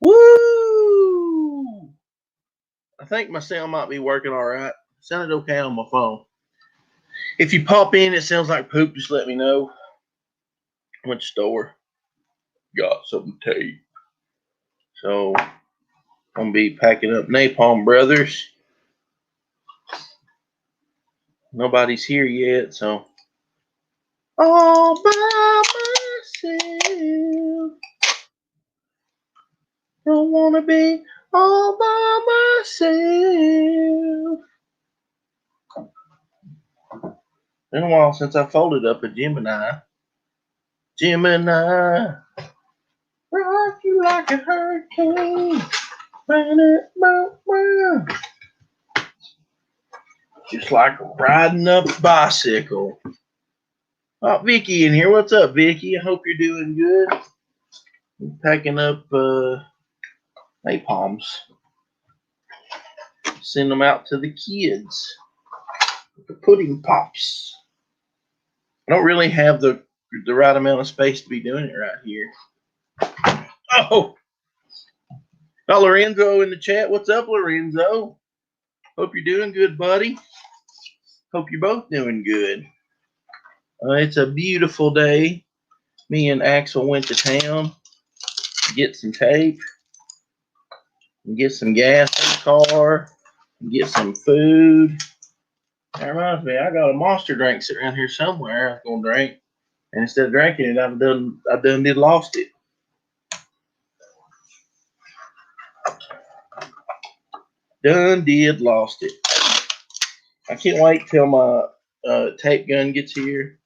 Woo! I think my sound might be working all right. Sounded okay on my phone. If you pop in, it sounds like poop. Just let me know. Went to the store, got some tape. So I'm gonna be packing up Napalm Brothers. Nobody's here yet, so all by myself. Don't wanna be all by myself. Been a while since I folded up a Gemini. Gemini, rock you like a hurricane. Just like riding up a bicycle. Oh, Vicky in here. What's up, Vicky? I hope you're doing good. I'm packing up napalms. Send them out to the kids. The pudding pops. I don't really have the right amount of space to be doing it right here. Oh, got Lorenzo in the chat. What's up, Lorenzo? Hope you're doing good, buddy. Hope you're both doing good. It's a beautiful day. Me and Axel went to town to get some tape, and get some gas in the car, and get some food. That reminds me, I got a Monster drink sitting around here somewhere I was gonna drink, and instead of drinking it, I done did lost it. Done did lost it. I can't wait till my tape gun gets here.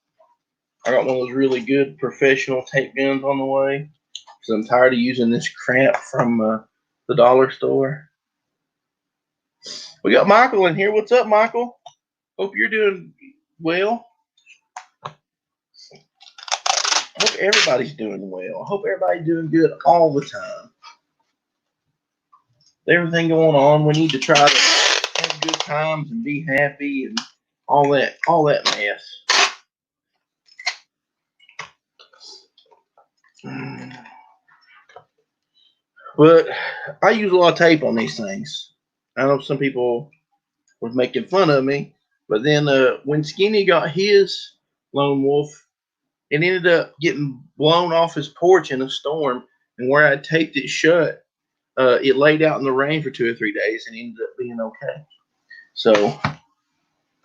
I got one of those really good professional tape guns on the way, because I'm tired of using this crap from the dollar store. We got Michael in here. What's up, Michael? Hope you're doing well. I hope everybody's doing well. I hope everybody's doing good all the time. With everything going on, we need to try to have good times and be happy and all that mess. But I use a lot of tape on these things. I know some people was making fun of me, but then when Skinny got his lone wolf, it ended up getting blown off his porch in a storm, and where I taped it shut, it laid out in the rain for 2 or 3 days and ended up being okay. So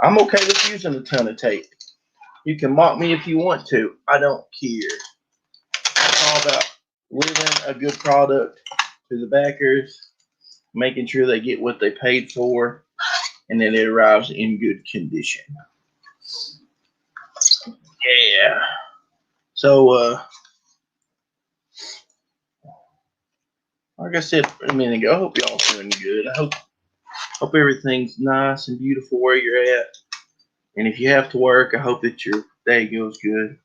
I'm okay with using a ton of tape. You can mock me if you want to. I don't care. It's all about delivering a good product to the backers, making sure they get what they paid for, and that it arrives in good condition. Yeah. So, like I said a minute ago, I hope y'all doing good. I hope everything's nice and beautiful where you're at. And if you have to work, I hope that your day goes good.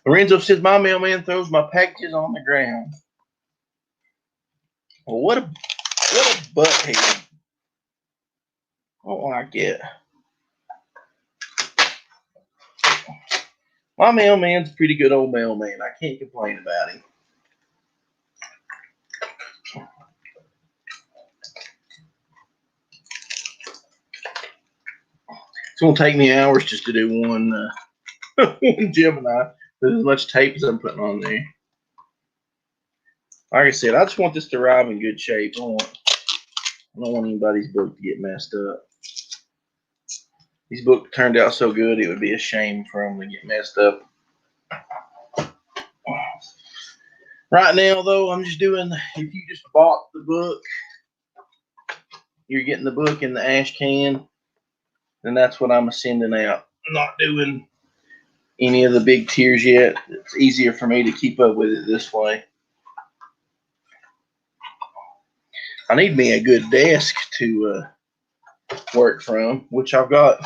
Lorenzo says my mailman throws my packages on the ground. Well, what a butthead. I don't like it. My mailman's a pretty good old mailman. I can't complain about him. It's going to take me hours just to do one Gemini with as much tape as I'm putting on there. Like I said, I just want this to arrive in good shape. I don't want anybody's book to get messed up. These books turned out so good, it would be a shame for them to get messed up. Right now, though, I'm just doing, if you just bought the book, you're getting the book in the ash can, then that's what I'm sending out. I'm not doing any of the big tiers yet. It's easier for me to keep up with it this way. I need me a good desk to work from, which I've got.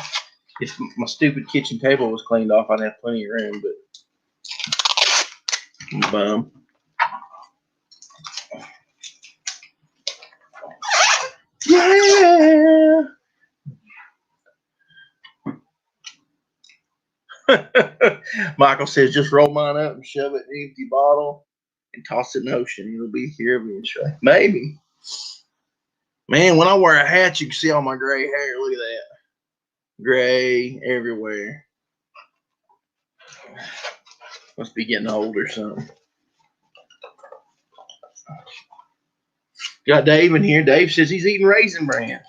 If my stupid kitchen table was cleaned off, I'd have plenty of room, but I'm a bum. Yeah. Michael says, just roll mine up and shove it in an empty bottle. and toss it in the ocean. It'll be here eventually. Maybe. Man, when I wear a hat, you can see all my gray hair. Look at that. Gray everywhere. Must be getting old or something. Got Dave in here. Dave says he's eating Raisin Bran.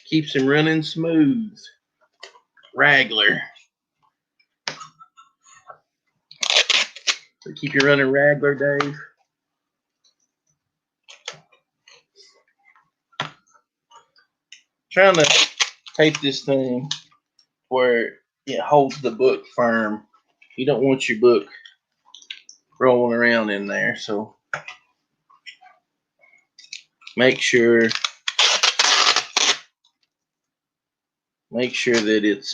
Keeps him running smooth. Ragler. So keep you running Ragler, Dave. Trying to tape this thing where it holds the book firm. You don't want your book rolling around in there, so make sure that it's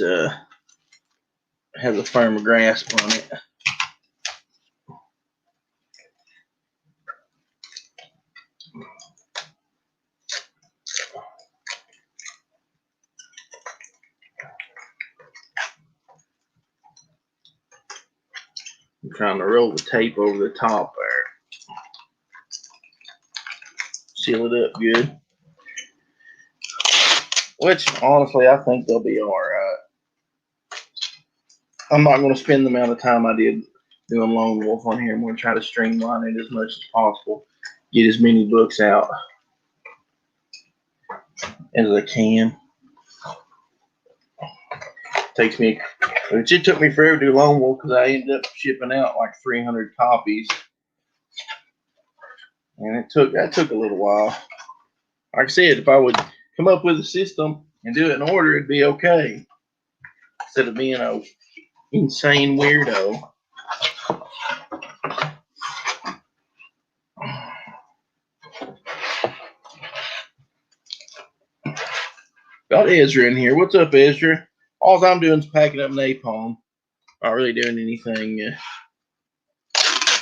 has a firm grasp on it. I'm trying to roll the tape over the top there. Seal it up good. Which, honestly, I think they'll be alright. I'm not going to spend the amount of time I did doing Lone Wolf on here. I'm going to try to streamline it as much as possible. Get as many books out as I can. It took me forever to do Lone Wolf because I ended up shipping out like 300 copies. And that took a little while. Like I said, if I would come up with a system and do it in order, it'd be okay. Instead of being a insane weirdo. Got Ezra in here. What's up, Ezra? All I'm doing is packing up napalm. Not really doing anything.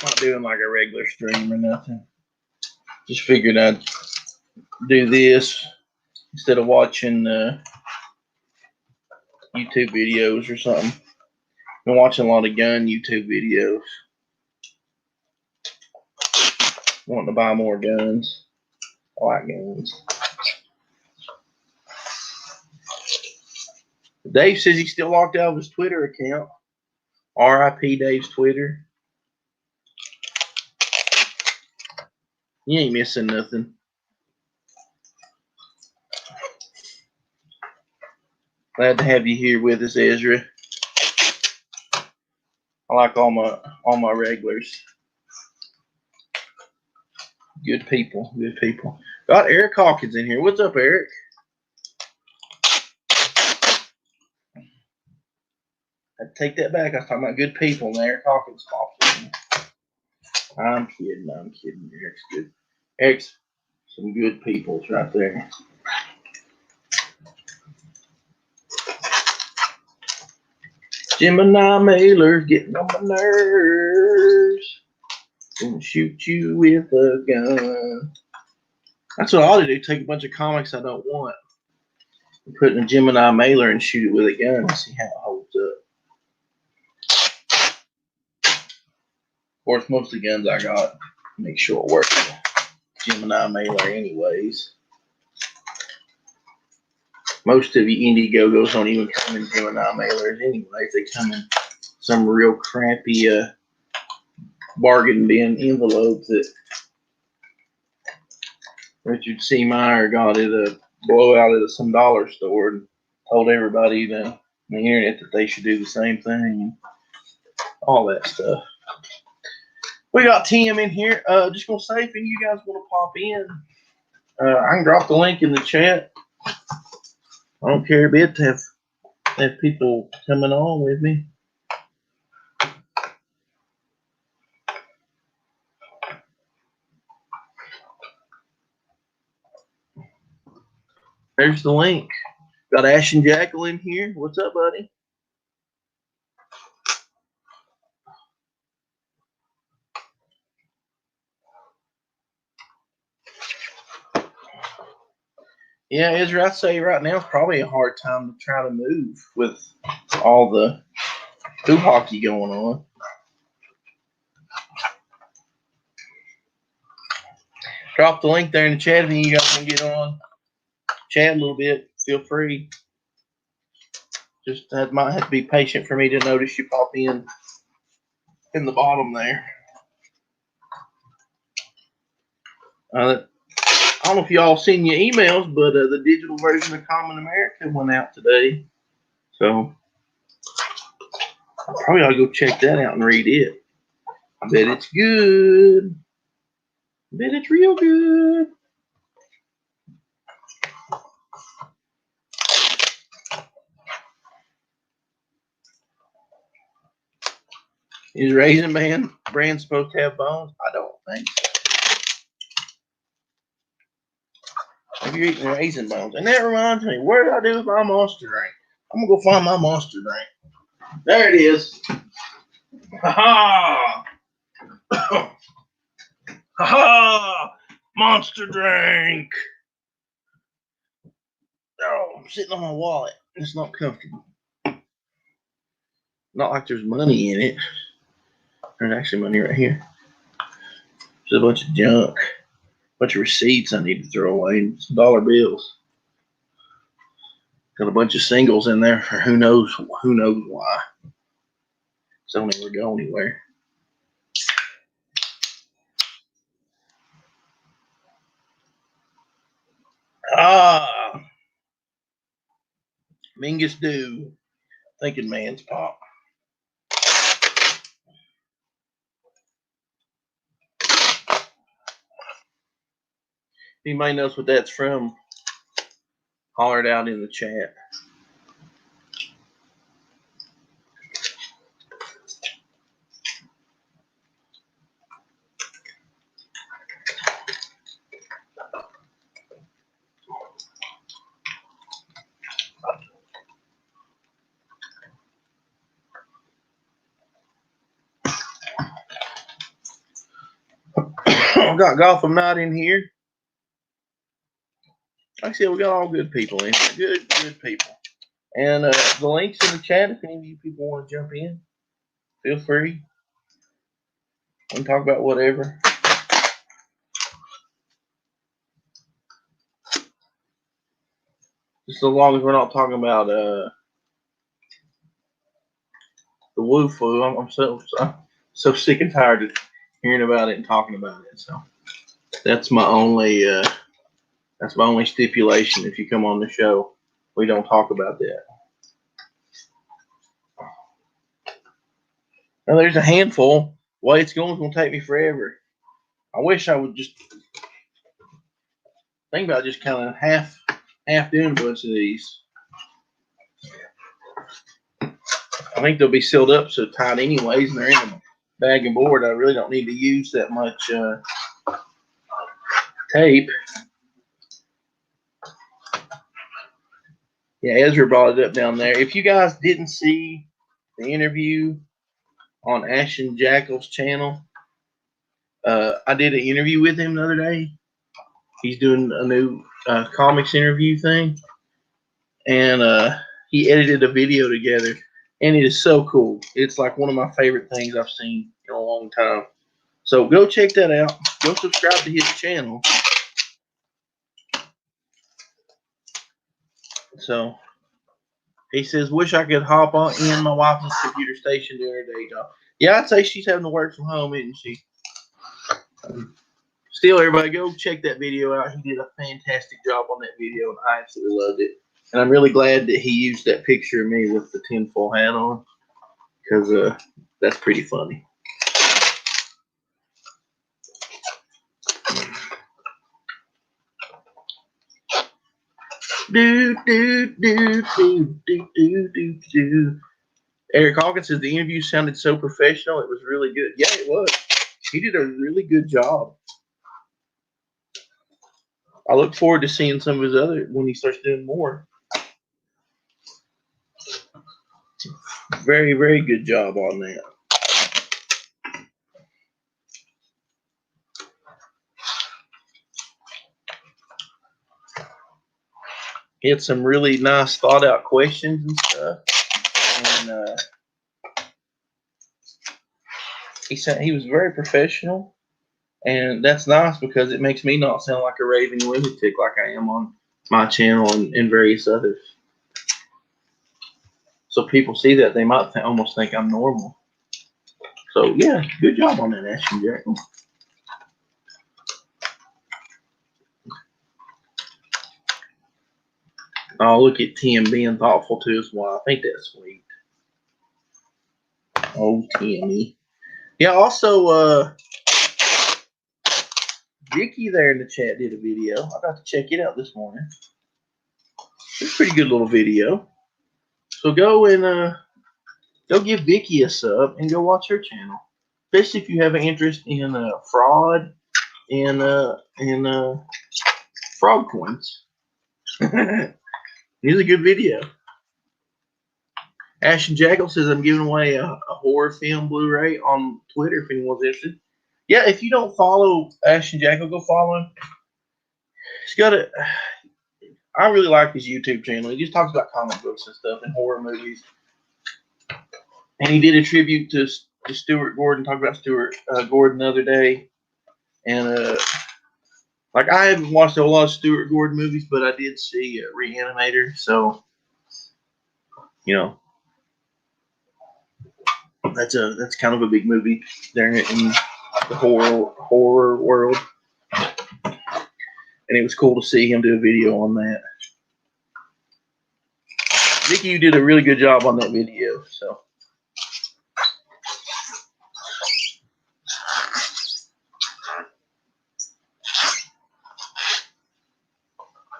Not doing like a regular stream or nothing. Just figured I'd do this instead of watching YouTube videos or something. Been watching a lot of gun YouTube videos. Wanting to buy more guns. I like guns. Dave says he's still locked out of his Twitter account. RIP Dave's Twitter. You ain't missing nothing. Glad to have you here with us, Ezra. I like all my regulars. Good people, good people. Got Eric Hawkins in here. What's up, Eric? I take that back. I was talking about good people, and Eric Hawkins popped in. I'm kidding. Eric's good. Eric's some good peoples right there. Gemini mailers getting on my nerves. Gonna shoot you with a gun. That's what I ought to do. Take a bunch of comics I don't want and put in a Gemini mailer and shoot it with a gun and see how it holds up. Of course, most of the guns I got make sure it works. Gemini mailer anyways. Most of you Indiegogos don't even come in Gemini mailers anyways. They come in some real crappy bargain bin envelope that Richard C. Meyer got at a blowout at some dollar store and told everybody on the internet that they should do the same thing and all that stuff. We got Tim in here. Just gonna say, if any of you guys want to pop in, I can drop the link in the chat. I don't care a bit to have people coming on with me. There's the link. Got Ash and Jackal in here. What's up, buddy? Yeah, Ezra, I'd say right now is probably a hard time to try to move with all the hockey going on. Drop the link there in the chat if you guys can get on. Chat a little bit. Feel free. Just might have to be patient for me to notice you pop in the bottom there. I don't know if y'all seen your emails, but the digital version of Common America went out today. So I probably ought to go check that out and read it. I bet it's good. I bet it's real good. Is Raisin Bran supposed to have bones? I don't think so. If you're eating raisin bones. And that reminds me, what did I do with my monster drink? I'm going to go find my monster drink. There it is. Ha-ha! Ha-ha! Monster drink! Oh, I'm sitting on my wallet. It's not comfortable. Not like there's money in it. There's actually money right here. There's a bunch of junk. A bunch of receipts I need to throw away. Some dollar bills. Got a bunch of singles in there for who knows why. So don't ever go anywhere. Mingus do. Thinking man's pop. Anybody knows what that's from? Holler it out in the chat. Got Gotham Knight in here. Like I said, we got all good people in here. Good people. And the link's in the chat if any of you people want to jump in. Feel free. We can talk about whatever. Just so long as we're not talking about the woo flu. I'm so sick and tired of hearing about it and talking about it. So that's my only stipulation. If you come on the show, we don't talk about that. Now there's a handful. The way it's going is going to take me forever. I wish I would just think about just kind of half doing a bunch of these. I think they'll be sealed up so tight anyways, and they're in a bag and board. I really don't need to use that much tape. Yeah, Ezra brought it up down there. If you guys didn't see the interview on Ashton Jackal's channel, I did an interview with him the other day. He's doing a new comics interview thing, and he edited a video together, and it is so cool. It's like one of my favorite things I've seen in a long time. So go check that out. Go subscribe to his channel. So he says, wish I could hop on in my wife's computer station during her day job. Yeah, I'd say she's having to work from home, isn't she? Still, everybody go check that video out. He did a fantastic job on that video, and I absolutely loved it. And I'm really glad that he used that picture of me with the tinfoil hat on, because that's pretty funny. Eric Hawkins says the interview sounded so professional. It was really good. Yeah, it was. He did a really good job. I look forward to seeing some of his other when he starts doing more. Very, very good job on that. He had some really nice thought out questions and stuff. And He said he was very professional, and that's nice because it makes me not sound like a raving lunatic like I am on my channel and various others. So people see that, they might almost think I'm normal. So yeah, good job on that, Ashton Jackal. Oh, look at Tim being thoughtful to his wife. Ain't that sweet? Oh, Timmy. Yeah, also, Vicky there in the chat did a video. I got to check it out this morning. It's a pretty good little video. So go and go give Vicky a sub and go watch her channel. Especially if you have an interest in fraud and frog coins. It's a good video. Ashton Jackal says I'm giving away a horror film Blu-ray on Twitter if anyone's interested. Yeah, if you don't follow Ashton Jackal, go follow him. He's got a. I really like his YouTube channel. He just talks about comic books and stuff and horror movies. And he did a tribute to Stuart Gordon. Talked about Stuart Gordon the other day. And like I haven't watched a whole lot of Stuart Gordon movies, but I did see Reanimator. So you know, that's kind of a big movie there in the horror world. And it was cool to see him do a video on that. Vicky, you did a really good job on that video. So,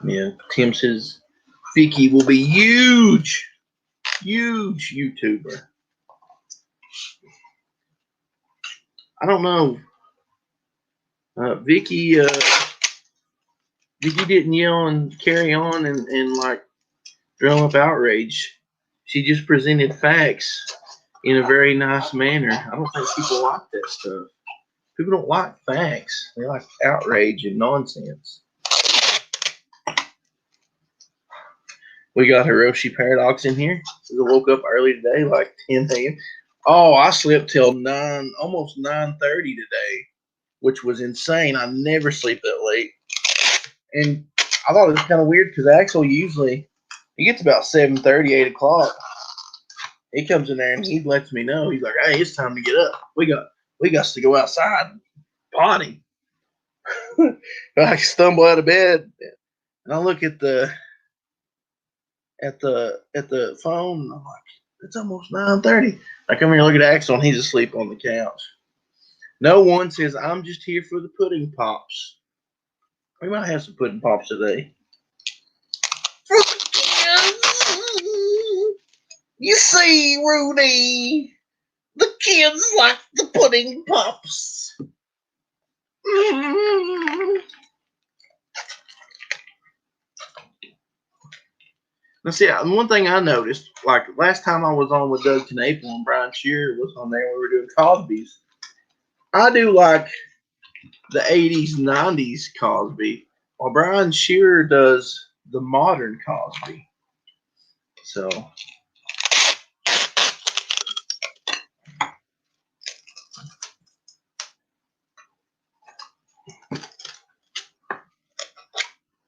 yeah, Tim says Vicky will be huge YouTuber. I don't know. Vicky didn't yell and carry on and like drum up outrage. She just presented facts in a very nice manner. I don't think people like that stuff. People don't like facts. They like outrage and nonsense. We got Hiroshi Paradox in here. I woke up early today, like 10 a.m. Oh, I slept till almost 9:30 today, which was insane. I never sleep that late. And I thought it was kind of weird because Axel usually he gets about 7:30, 8 o'clock. He comes in there and he lets me know. He's like, "Hey, it's time to get up. We got to go outside and potty." I stumble out of bed and I look at the phone and I'm like, it's almost 9:30. I come here and look at Axel and he's asleep on the couch. No one says I'm just here for the pudding pops. We might have some pudding pops today. For the kids. You see, Rudy, the kids like the pudding pops. Now, see, one thing I noticed, like last time I was on with Doug Napalm and Brian Shearer was on there, we were doing Cosby's. I do like the 80s, 90s Cosby, while Brian Shearer does the modern Cosby. So,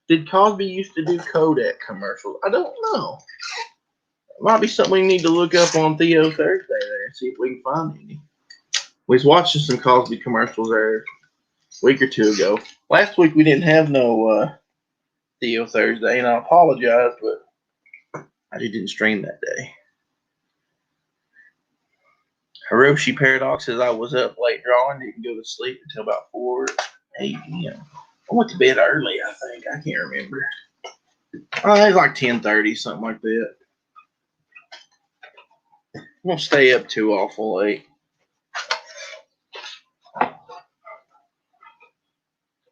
did Cosby used to do Kodak commercials? I don't know. It might be something we need to look up on Theo Thursday there and see if we can find any. We was watching some Cosby commercials there a week or two ago. Last week we didn't have no Theo Thursday, and I apologize, but I just didn't stream that day. Hiroshi Paradox says I was up late drawing, didn't go to sleep until about 4, 8 p.m. I went to bed early, I think. I can't remember. Oh, it was like 10:30, something like that. I won't stay up too awful late.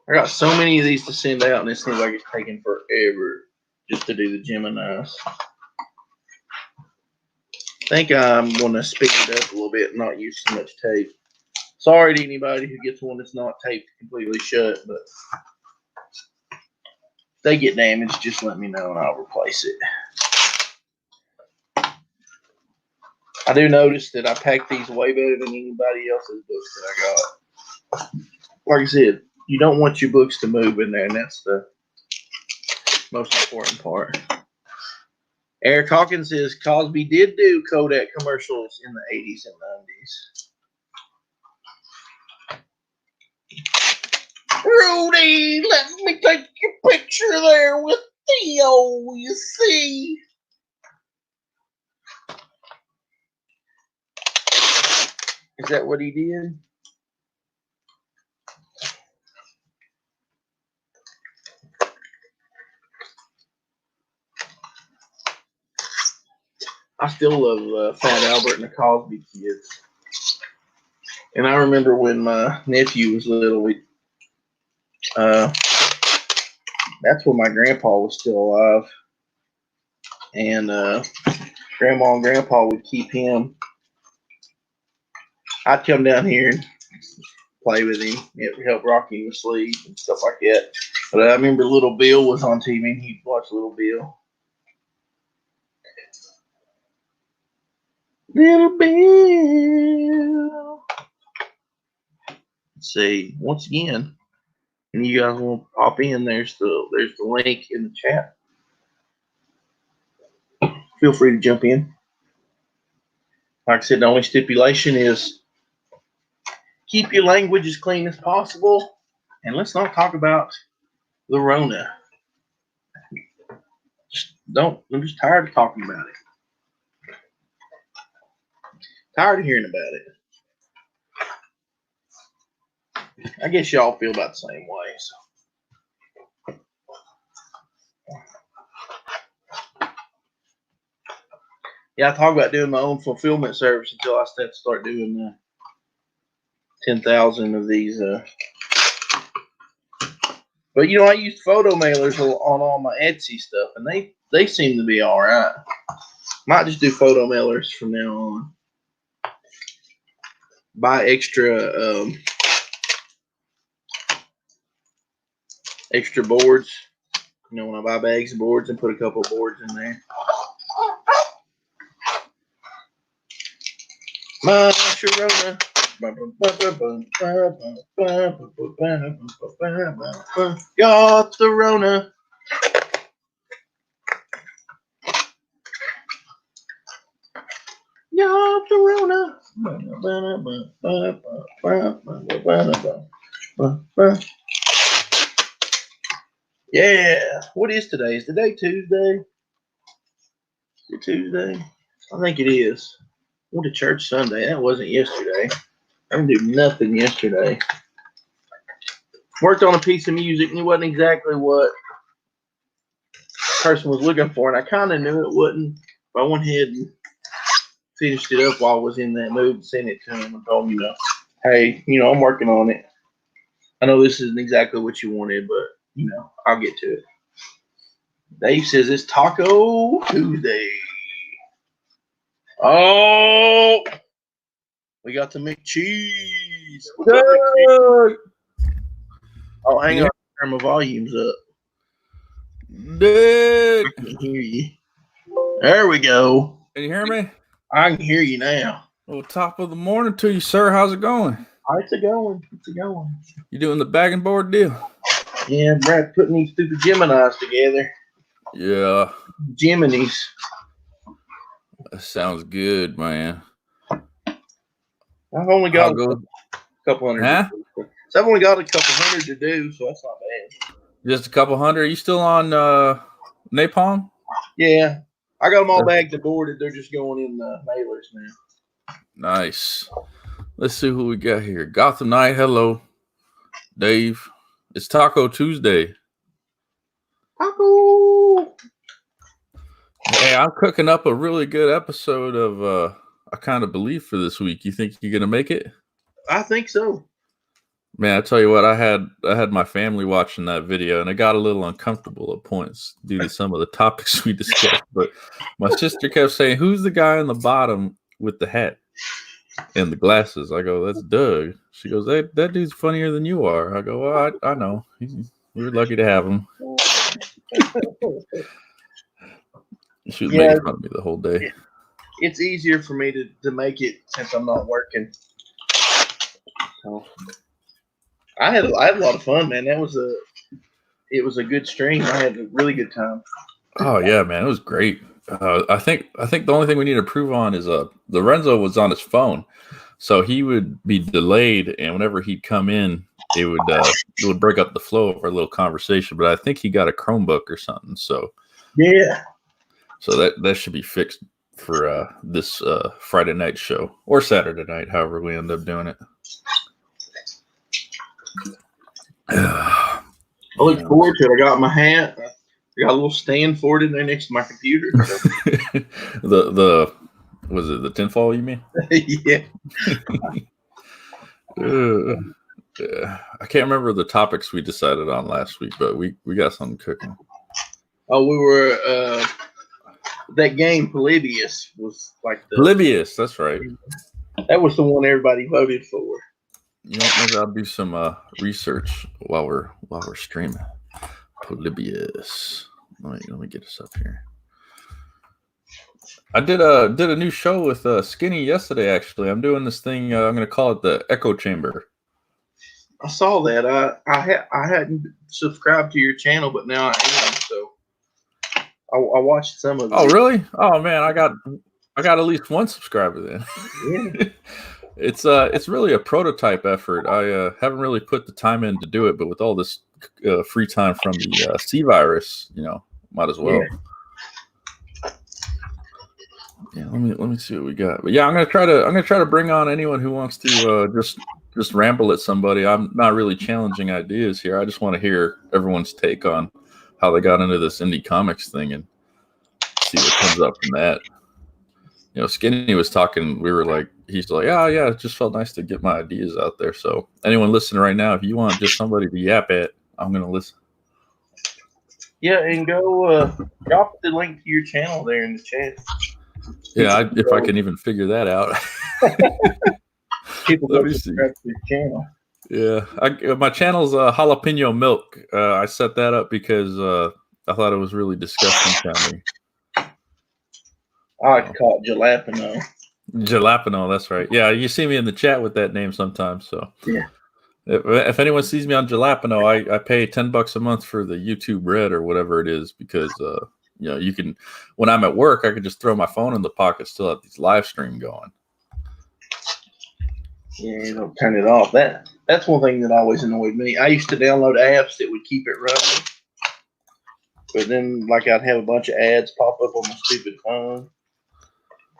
I got so many of these to send out, and it seems like it's taking forever just to do the Geminis. I think I'm going to speed it up a little bit and not use too much tape. Sorry to anybody who gets one that's not taped completely shut, but if they get damaged, just let me know and I'll replace it. I do notice that I pack these way better than anybody else's books that I got. Like I said, you don't want your books to move in there, and that's the most important part. Eric Hawkins says Cosby did do Kodak commercials in the 80s and 90s. Rudy, let me take your picture there with Theo, you see. Is that what he did? I still love Fat Albert and the Cosby Kids. And I remember when my nephew was little, that's when my grandpa was still alive. And Grandma and Grandpa would keep him. I'd come down here and play with him. It would help rock him to sleep and stuff like that. But I remember Little Bill was on TV and he'd watch Little Bill. Little Bill. Let's see. Once again, and you guys want to pop in, there's the link in the chat. Feel free to jump in. Like I said, the only stipulation is keep your language as clean as possible, and let's not talk about the Rona. I'm just tired of talking about it. Tired of hearing about it. I guess y'all feel about the same way. So. Yeah, I talk about doing my own fulfillment service until I start doing 10,000 of these. But I used photo mailers on all my Etsy stuff, and they seem to be all right. Might just do photo mailers from now on. Buy extra boards. When I buy bags of boards and put a couple of boards in there. My Sharona. Got the Rona. Got the Rona. Yeah. What is today? Is today Tuesday? Is it Tuesday? I think it is. Went to church Sunday. That wasn't yesterday. I didn't do nothing yesterday. Worked on a piece of music and it wasn't exactly what the person was looking for, and I kind of knew it wasn't. But I went ahead and finished it up while I was in that mood and sent it to him and told him, hey, I'm working on it. I know this isn't exactly what you wanted, but I'll get to it. Dave says it's Taco Tuesday. Oh, we got the McCheese. Oh, hang on. Turn my volumes up. Dude. I can hear you. There we go. Can you hear me? I can hear you now. Well, top of the morning to you, sir. How's it going? It's a going. You doing the bag and board deal? Yeah, Brad putting these stupid Geminis together. Yeah. Geminis. That sounds good, man. I've only got a couple hundred. Huh? So I've only got a couple hundred to do, so that's not bad. Just a couple hundred. Are you still on Napalm? Yeah. I got them all bagged and boarded. They're just going in the mailers now. Nice. Let's see who we got here. Gotham Knight. Hello. Dave. It's Taco Tuesday. Taco. Hey, I'm cooking up a really good episode of I Kind of Believe for this week. You think you're gonna make it? I think so. Man, I tell you what, I had my family watching that video, and it got a little uncomfortable at points due to some of the topics we discussed. But my sister kept saying, "Who's the guy on the bottom with the hat and the glasses?" I go, "That's Doug." She goes, "That dude's funnier than you are." I go, "Well, I know. You're lucky to have him." She was making fun of me the whole day. it's easier for me to make it since I'm not working. So I had a lot of fun, man. It was a good stream. I had a really good time. Oh yeah, man, it was great. I think the only thing we need to improve on is Lorenzo was on his phone, so he would be delayed, and whenever he'd come in, it would break up the flow of our little conversation. But I think he got a Chromebook or something, so Yeah. So that should be fixed for this Friday night show or Saturday night, however we end up doing it. I look forward to it. I got my hat. I got a little stand for it in there next to my computer. the was it the tinfoil you mean? Yeah. I can't remember the topics we decided on last week, but we got something cooking. Oh, we were that game Polybius was like the Polybius, that's right. That was the one everybody voted for. You know, maybe I'll do some research while we're streaming. Polybius. Let me get us up here. I did a new show with Skinny yesterday. Actually, I'm doing this thing. I'm going to call it the Echo Chamber. I saw that. I hadn't subscribed to your channel, but now I am. So I watched some of it. Oh, really? Oh man, I got at least one subscriber then. Yeah. It's really a prototype effort. I haven't really put the time in to do it, but with all this free time from the C virus, might as well. Yeah, let me see what we got. But yeah, I'm gonna try to bring on anyone who wants to just ramble at somebody. I'm not really challenging ideas here. I just want to hear everyone's take on how they got into this indie comics thing and see what comes up from that. Skinny was talking. We were like, he's like, oh yeah, it just felt nice to get my ideas out there. So anyone listening right now, if you want just somebody to yap at, I'm gonna listen. Yeah, and go drop the link to your channel there in the chat. Yeah, if I can even figure that out. People go subscribe to your channel. Yeah, my channel's Jalapeno Milk. I set that up because I thought it was really disgusting sounding. I like to call it Jalapeno. Jalapeno, that's right. Yeah, you see me in the chat with that name sometimes. So yeah, if anyone sees me on Jalapeno, I pay $10 a month for the YouTube Red or whatever it is because you can. When I'm at work, I can just throw my phone in the pocket, still have these live stream going. Yeah, you don't turn it off. That's one thing that always annoyed me. I used to download apps that would keep it running, but then I'd have a bunch of ads pop up on my stupid phone.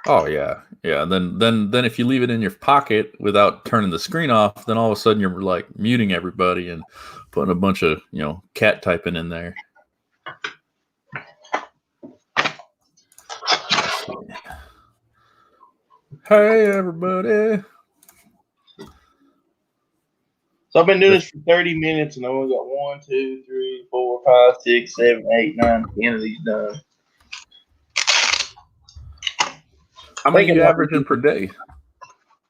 Oh yeah. And then if you leave it in your pocket without turning the screen off, then all of a sudden you're like muting everybody and putting a bunch of cat typing in there. Hey everybody. So I've been doing this for 30 minutes and I only got 1, 2, 3, 4, 5, 6, 7, 8, 9, 10 of these done. How many are you averaging per day?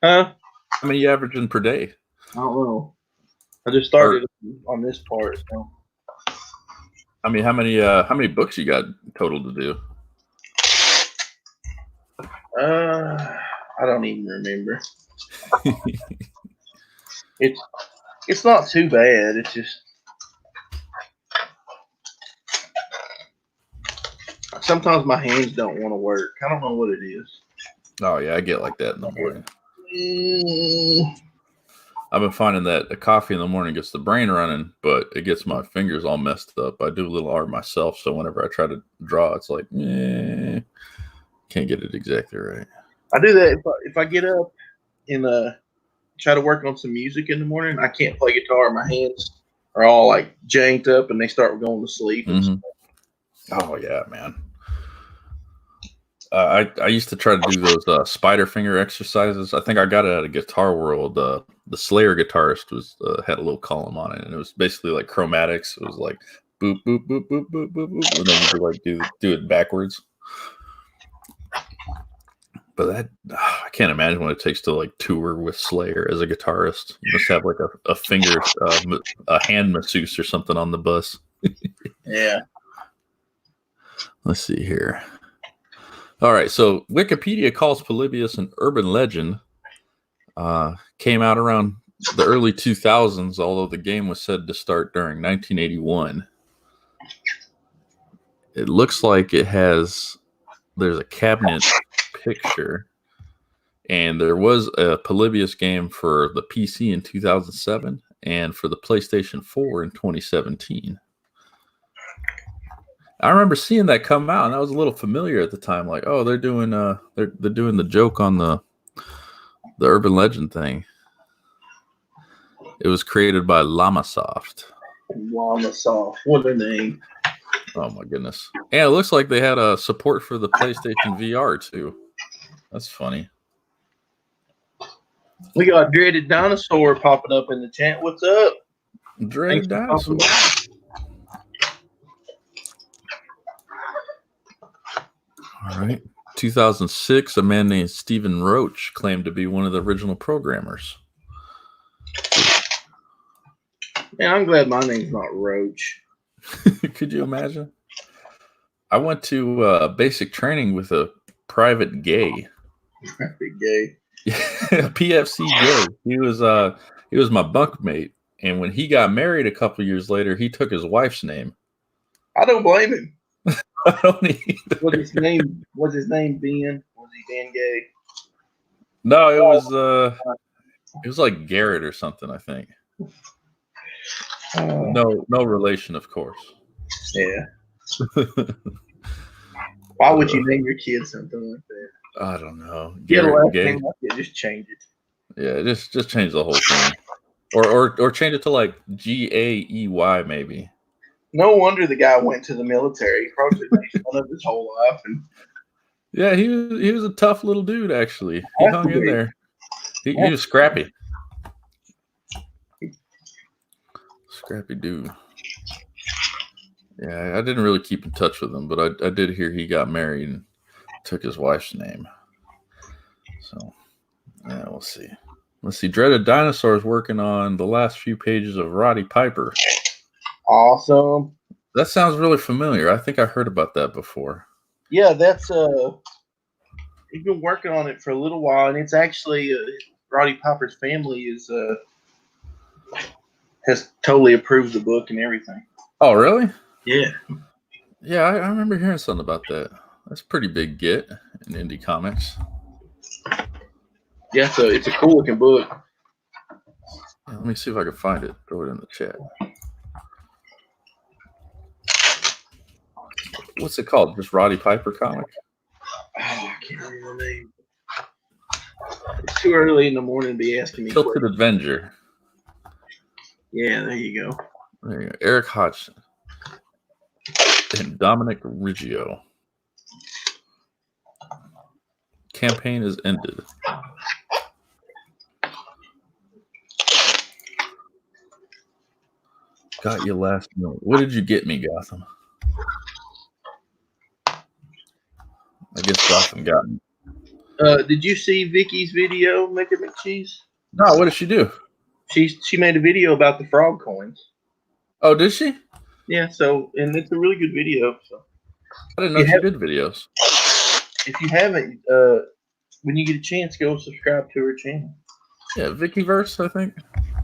Huh? How many are you averaging per day? I don't know. I just started on this part. So. I mean, how many books you got total to do? I don't even remember. It's not too bad. It's just sometimes my hands don't want to work. I don't know what it is. Oh yeah, I get like that in the morning. I've been finding that a coffee in the morning gets the brain running, but it gets my fingers all messed up. I do a little art myself, so whenever I try to draw, it's like, can't get it exactly right. I do that if I get up and try to work on some music in the morning. I can't play guitar. My hands are all like janked up, and they start going to sleep. Mm-hmm. Oh yeah, man. I used to try to do those spider finger exercises. I think I got it at a Guitar World. The Slayer guitarist had a little column on it, and it was basically like chromatics. It was like boop boop boop boop boop boop boop, and then you could like do it backwards. But I can't imagine what it takes to like tour with Slayer as a guitarist. You must have like a finger, a hand masseuse or something on the bus. Yeah. Let's see here. All right, so Wikipedia calls Polybius an urban legend. Came out around the early 2000s, although the game was said to start during 1981. It looks like there's a cabinet picture, and there was a Polybius game for the PC in 2007 and for the PlayStation 4 in 2017. I remember seeing that come out, and that was a little familiar at the time. Like, oh, they're doing they're doing the joke on the urban legend thing. It was created by Llamasoft. Llamasoft, what a name! Oh my goodness! And it looks like they had a support for the PlayStation VR too. That's funny. We got Dreaded Dinosaur popping up in the chat. What's up? Dreaded Dinosaur. All right. 2006, a man named Stephen Roach claimed to be one of the original programmers. Yeah, I'm glad my name's not Roach. Could you imagine? I went to basic training with a private gay. Private gay. PFC gay. He was my bunkmate, and when he got married a couple years later, he took his wife's name. I don't blame him. I don't either. Was his name Ben? Was he Ben Gay? No, it was like Garrett or something, I think. No relation, of course. Yeah. Why would you name your kid something like that? I don't know. Garrett Gay. Just change it. Yeah, just change the whole thing, or change it to like Gaey maybe. No wonder the guy went to the military. He probably made fun of his whole life. And yeah, he was a tough little dude. Actually, he hung in there. He was scrappy. Scrappy dude. Yeah, I didn't really keep in touch with him, but I did hear he got married and took his wife's name. So, yeah, we'll see. Let's see. Dreaded Dinosaur is working on the last few pages of Roddy Piper. Awesome. That sounds really familiar. I think I heard about that before. Yeah, that's he's been working on it for a little while, and it's actually Roddy Piper's family has totally approved the book and everything. Oh, really? Yeah. Yeah, I remember hearing something about that. That's a pretty big get in indie comics. Yeah, so it's a cool looking book. Yeah, let me see if I can find it. Throw it in the chat. What's it called? Just Roddy Piper comic? Oh, I can't remember the name. It's too early in the morning to be asking me. Tilted Avenger. Yeah, there you go. There you go. Eric Hodgson and Dominic Riggio. Campaign is ended. Got you last note. What did you get me, Gotham? I guess Gotham got me. Did you see Vicky's video, Making McCheese? No, what did she do? She made a video about the frog coins. Oh, did she? Yeah, and it's a really good video. So I didn't know she did videos. If you haven't, when you get a chance, go subscribe to her channel. Yeah, Vickyverse, I think.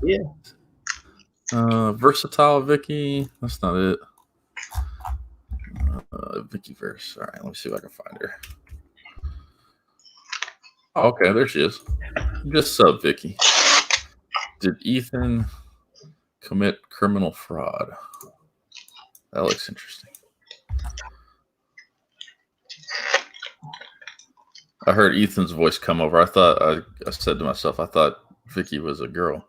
Yeah. Versatile Vicky. That's not it. Vickyverse. All right, let me see if I can find her. Oh, okay, there she is. Just sub Vicky. Did Ethan commit criminal fraud? That looks interesting. I heard Ethan's voice come over. I said to myself, I thought Vicky was a girl.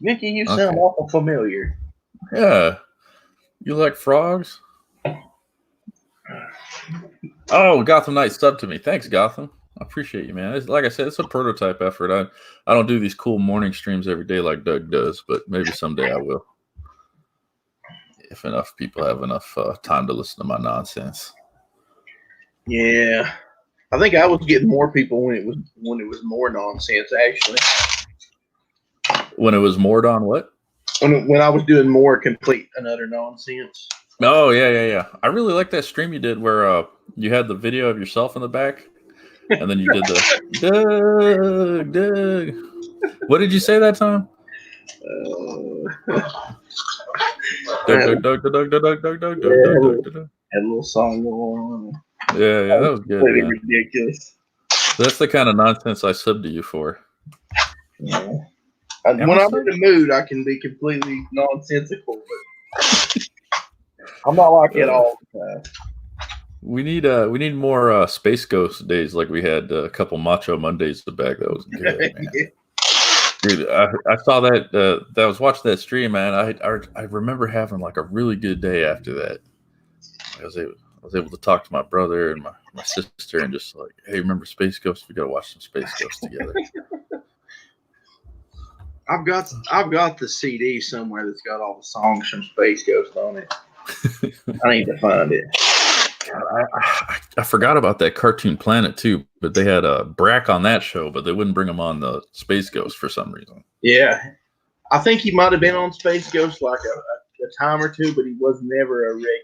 Vicky, you sound awful familiar. Yeah. You like frogs? Oh, Gotham Knight subbed to me. Thanks, Gotham. I appreciate you, man. Like I said, it's a prototype effort. I don't do these cool morning streams every day like Doug does, but maybe someday I will. If enough people have enough time to listen to my nonsense. Yeah. I think I was getting more people when it was more nonsense, actually. When it was more on what? when I was doing more complete and utter nonsense. Oh yeah. I really like that stream you did where you had the video of yourself in the back, and then you did the Doug. What did you say that time? Doug. Had a little song going on. Yeah, that was good, Completely man. ridiculous. That's the kind of nonsense I sub to you for. Yeah. When I'm in the mood, I can be completely nonsensical, but I'm not like it all the time. We need more Space Ghost days like we had a couple Macho Mondays back. That was good, man. Dude, I saw that. I was watching that stream, man. I remember having like a really good day after that. I was able to talk to my brother and my sister and just like, hey, remember Space Ghost? We got to watch some Space Ghost together. I've got the CD somewhere that's got all the songs from Space Ghost on it. I need to find it. I forgot about that Cartoon Planet too, but they had a Brack on that show, but they wouldn't bring him on the Space Ghost for some reason. Yeah, I think he might have been on Space Ghost like a time or two, but he was never a regular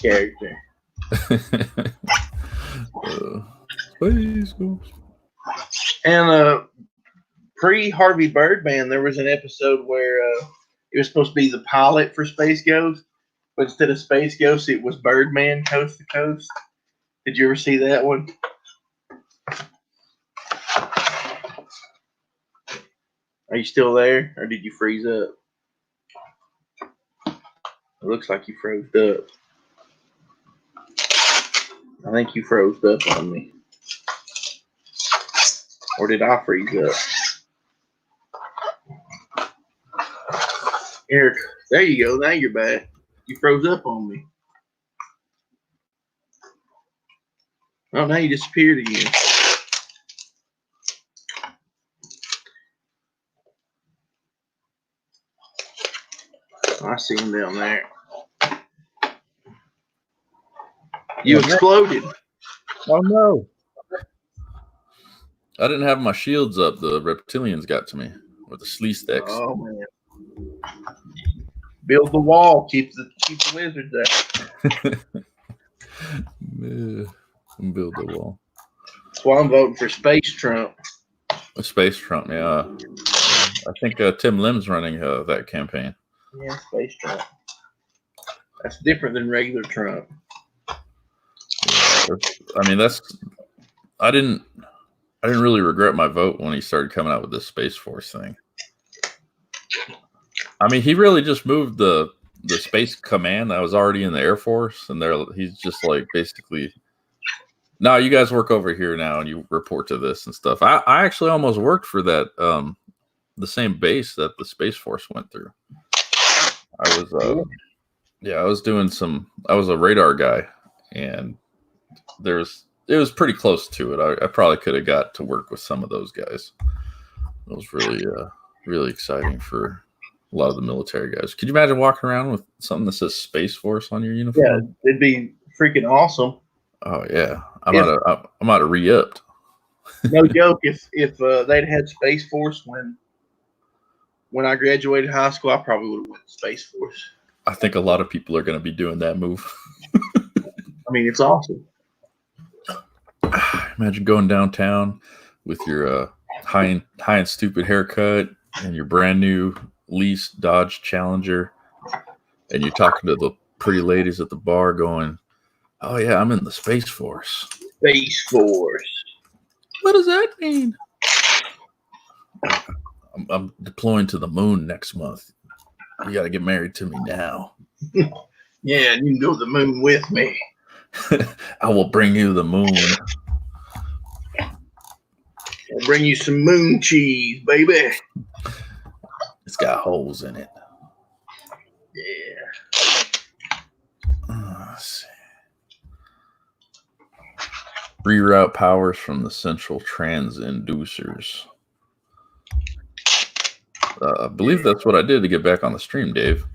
character. Space Ghost. And pre-Harvey Birdman, there was an episode where it was supposed to be the pilot for Space Ghost, but instead of Space Ghost, it was Birdman Coast to Coast. Did you ever see that one? Are you still there, or did you freeze up? It looks like you froze up. I think you froze up on me. Or did I freeze up? Eric, there you go. Now you're back. You froze up on me. Oh, now you disappeared again. I see him down there. You exploded. Oh no. I didn't have my shields up. The reptilians got to me with the slee sticks. Oh man. Build the wall. Keep the lizards out. Build the wall. That's why I'm voting for Space Trump. Space Trump, yeah. I think Tim Lim's running that campaign. Yeah, Space Trump. That's different than regular Trump. Yeah, I mean, I didn't really regret my vote when he started coming out with this Space Force thing. I mean, he really just moved the Space Command that was already in the Air Force, and he's just like basically, no, you guys work over here now, and you report to this and stuff. I actually almost worked for that the same base that the Space Force went through. I was I was a radar guy, and it was pretty close to it. I probably could have got to work with some of those guys. It was really, really exciting for a lot of the military guys. Could you imagine walking around with something that says Space Force on your uniform? Yeah, it'd be freaking awesome. Oh yeah, I might have re-upped. No joke. If they'd had Space Force when I graduated high school, I probably would have went to Space Force. I think a lot of people are going to be doing that move. I mean, it's awesome. Imagine going downtown with your high and stupid haircut and your brand new lease Dodge Challenger, and you're talking to the pretty ladies at the bar going, oh yeah, I'm in the Space Force. Space Force. What does that mean? I'm deploying to the moon next month. You got to get married to me now. Yeah, and you can go to the moon with me. I will bring you the moon. I'll bring you some moon cheese, baby. It's got holes in it. Yeah. Let's see. Reroute powers from the central transinducers. I believe that's what I did to get back on the stream, Dave.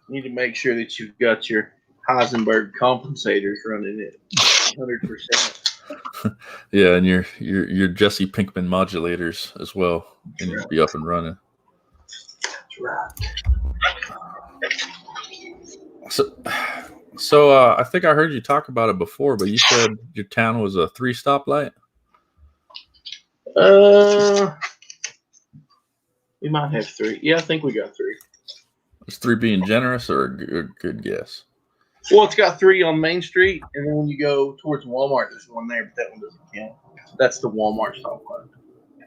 You need to make sure that you've got your Heisenberg compensators running at 100%. Yeah, and your Jesse Pinkman modulators as well, and you'll be up and running. Right. So I think I heard you talk about it before, but you said your town was a 3 stoplight. We might have 3. Yeah, I think we got 3. Is 3 being generous or a good guess? Well, it's got 3 on Main Street, and then when you go towards Walmart, there's one there, but that one doesn't count. That's the Walmart stoplight.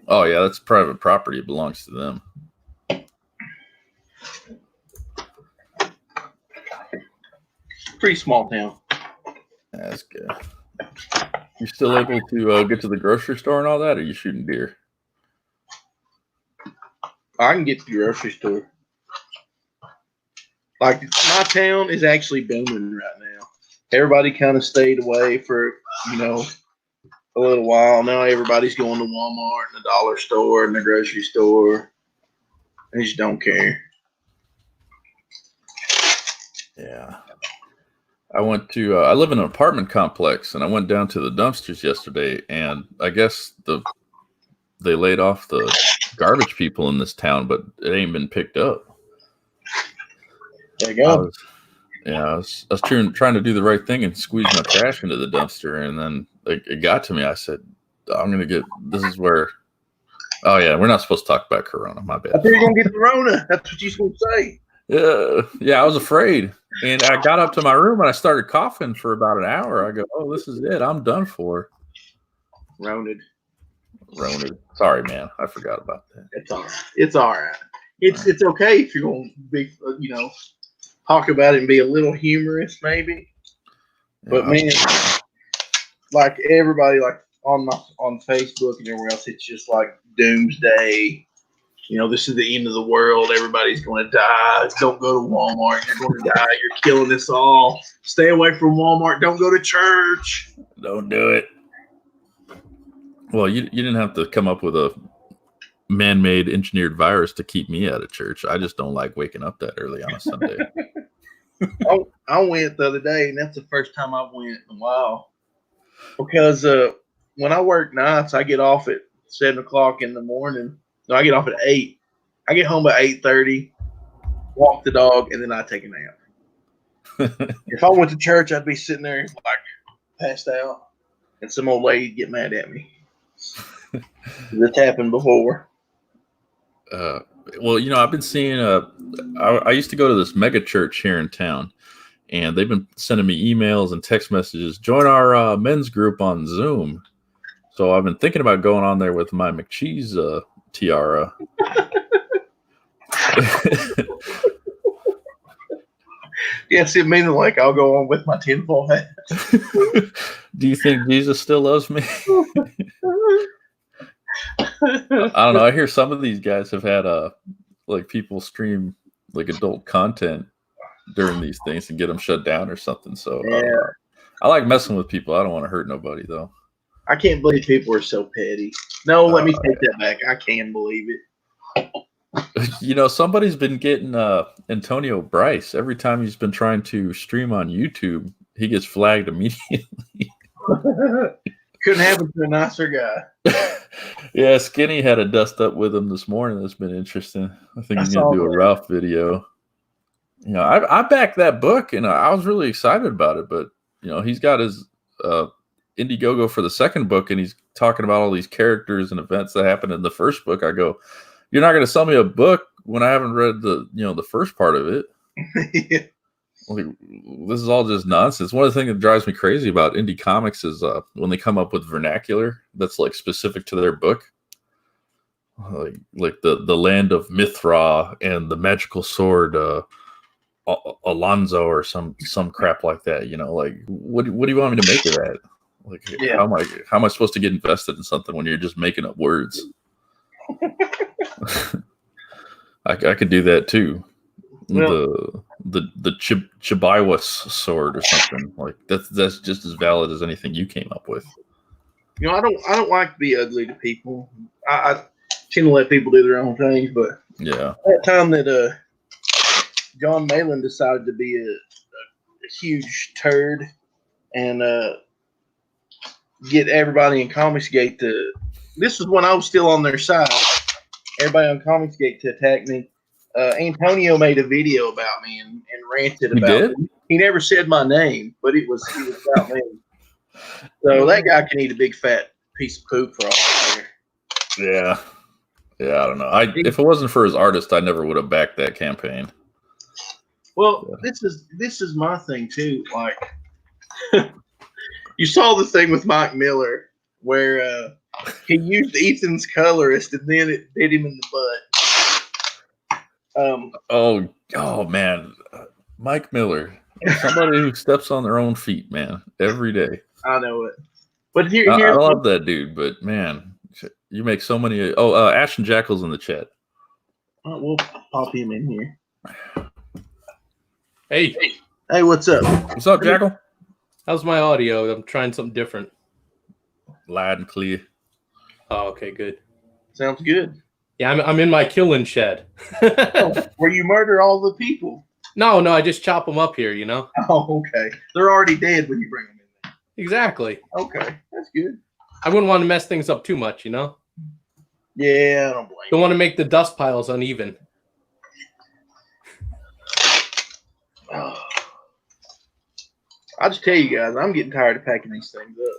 Oh yeah, that's private property. It belongs to them. Pretty small town. That's good. You still able to get to the grocery store and all that, or are you shooting deer? I can get to the grocery store. Like, my town is actually booming right now. Everybody kind of stayed away for, a little while. Now everybody's going to Walmart and the dollar store and the grocery store. They just don't care. Yeah. I went to, I live in an apartment complex, and I went down to the dumpsters yesterday, and I guess they laid off the garbage people in this town, but it ain't been picked up. There you go. I was trying to do the right thing and squeeze my trash into the dumpster, and then it got to me. I said, this is where, oh yeah, we're not supposed to talk about Corona. My bad. I thought you were going to get Corona. That's what you was going to say. Yeah, I was afraid. And I got up to my room and I started coughing for about an hour. I go, oh, this is it. I'm done for. Roned. Sorry, man. I forgot about that. It's all right. It's okay if you're going to be, talk about it and be a little humorous, maybe. Yeah, but man, like everybody, like on Facebook and everywhere else, it's just like doomsday. This is the end of the world. Everybody's going to die. Don't go to Walmart. You're going to die. You're killing us all. Stay away from Walmart. Don't go to church. Don't do it. Well, you didn't have to come up with a man-made engineered virus to keep me out of church. I just don't like waking up that early on a Sunday. I went the other day, and that's the first time I went in a while. Because when I work nights, I get off at 7 o'clock in the morning. No, I get off at 8. I get home at 8:30, walk the dog, and then I take a nap. If I went to church, I'd be sitting there like passed out, and some old lady would get mad at me. That's happened before. Well, I've been seeing. I used to go to this mega church here in town, and they've been sending me emails and text messages. Join our men's group on Zoom. So I've been thinking about going on there with my McCheese tiara. Yes, it means like I'll go on with my tinfoil hat. Do you think Jesus still loves me? I don't know. I hear some of these guys have had like people stream like adult content during these things and get them shut down or something. So yeah. I like messing with people. I don't want to hurt nobody though. I can't believe people are so petty. No, let me take that back. I can believe it. Somebody's been getting Antonio Bryce. Every time he's been trying to stream on YouTube, he gets flagged immediately. Couldn't happen to a nicer guy. Yeah, Skinny had a dust up with him this morning. That's been interesting. I think he's going to do a Ralph video. I backed that book, and I was really excited about it. But, he's got his Indiegogo for the second book, and he's talking about all these characters and events that happened in the first book. I go, you're not going to sell me a book when I haven't read the first part of it. Yeah. Like, this is all just nonsense. One of the things that drives me crazy about indie comics is when they come up with vernacular that's like specific to their book, like the land of Mithra and the magical sword Alonzo or some crap like that. Like what do you want me to make of that? Like, yeah. How am I supposed to get invested in something when you're just making up words? I could do that too. Well, the Chibiwas sword or something like that's just as valid as anything you came up with. I don't like to be ugly to people. I tend to let people do their own things, but yeah, that time that John Malin decided to be a huge turd and get everybody in Comicsgate to. This was when I was still on their side. Everybody on Comicsgate to attack me. Antonio made a video about me and ranted He about did? me. He never said my name, but it was about me. So that guy can eat a big fat piece of poop for all I care. Yeah. Yeah, I don't know. If it wasn't for his artist, I never would have backed that campaign. Well, this is my thing too. Like, you saw the thing with Mike Miller where he used Ethan's colorist and then it bit him in the butt. Oh man, Mike Miller, somebody who steps on their own feet, man, every day. I know it, but I here's love that dude, but man, you make so many. Oh, Ashton Jackal's in the chat. We'll pop him in here. Hey, what's up? What's up, Jackal? How's my audio? I'm trying something different. Loud and clear. Oh, okay, good. Sounds good. Yeah, I'm in my killing shed. Where you murder all the people? No, I just chop them up here, you know? Oh, okay. They're already dead when you bring them in there. Exactly. Okay, that's good. I wouldn't want to mess things up too much, you know? Yeah, I don't blame Don't want to make the dust piles uneven. Oh. I'll just tell you guys, I'm getting tired of packing these things up.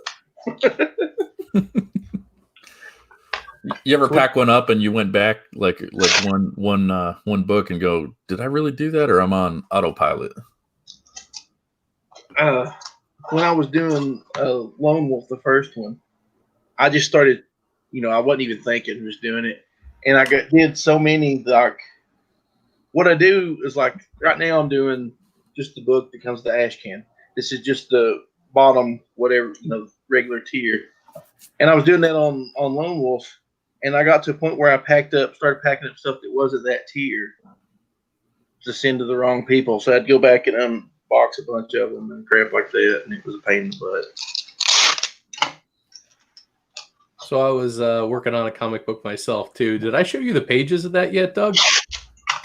You ever pack one up and you went back like one book and go, did I really do that, or I'm on autopilot? When I was doing Lone Wolf, the first one, I just started, I wasn't even thinking, just doing it. And I did so many, like, what I do is, like, right now I'm doing just the book that comes to the ash can. This is just the bottom, whatever, regular tier. And I was doing that on Lone Wolf, and I got to a point where I started packing up stuff that wasn't that tier to send to the wrong people. So I'd go back and unbox a bunch of them and crap like that, and it was a pain in the butt. So I was working on a comic book myself, too. Did I show you the pages of that yet, Doug?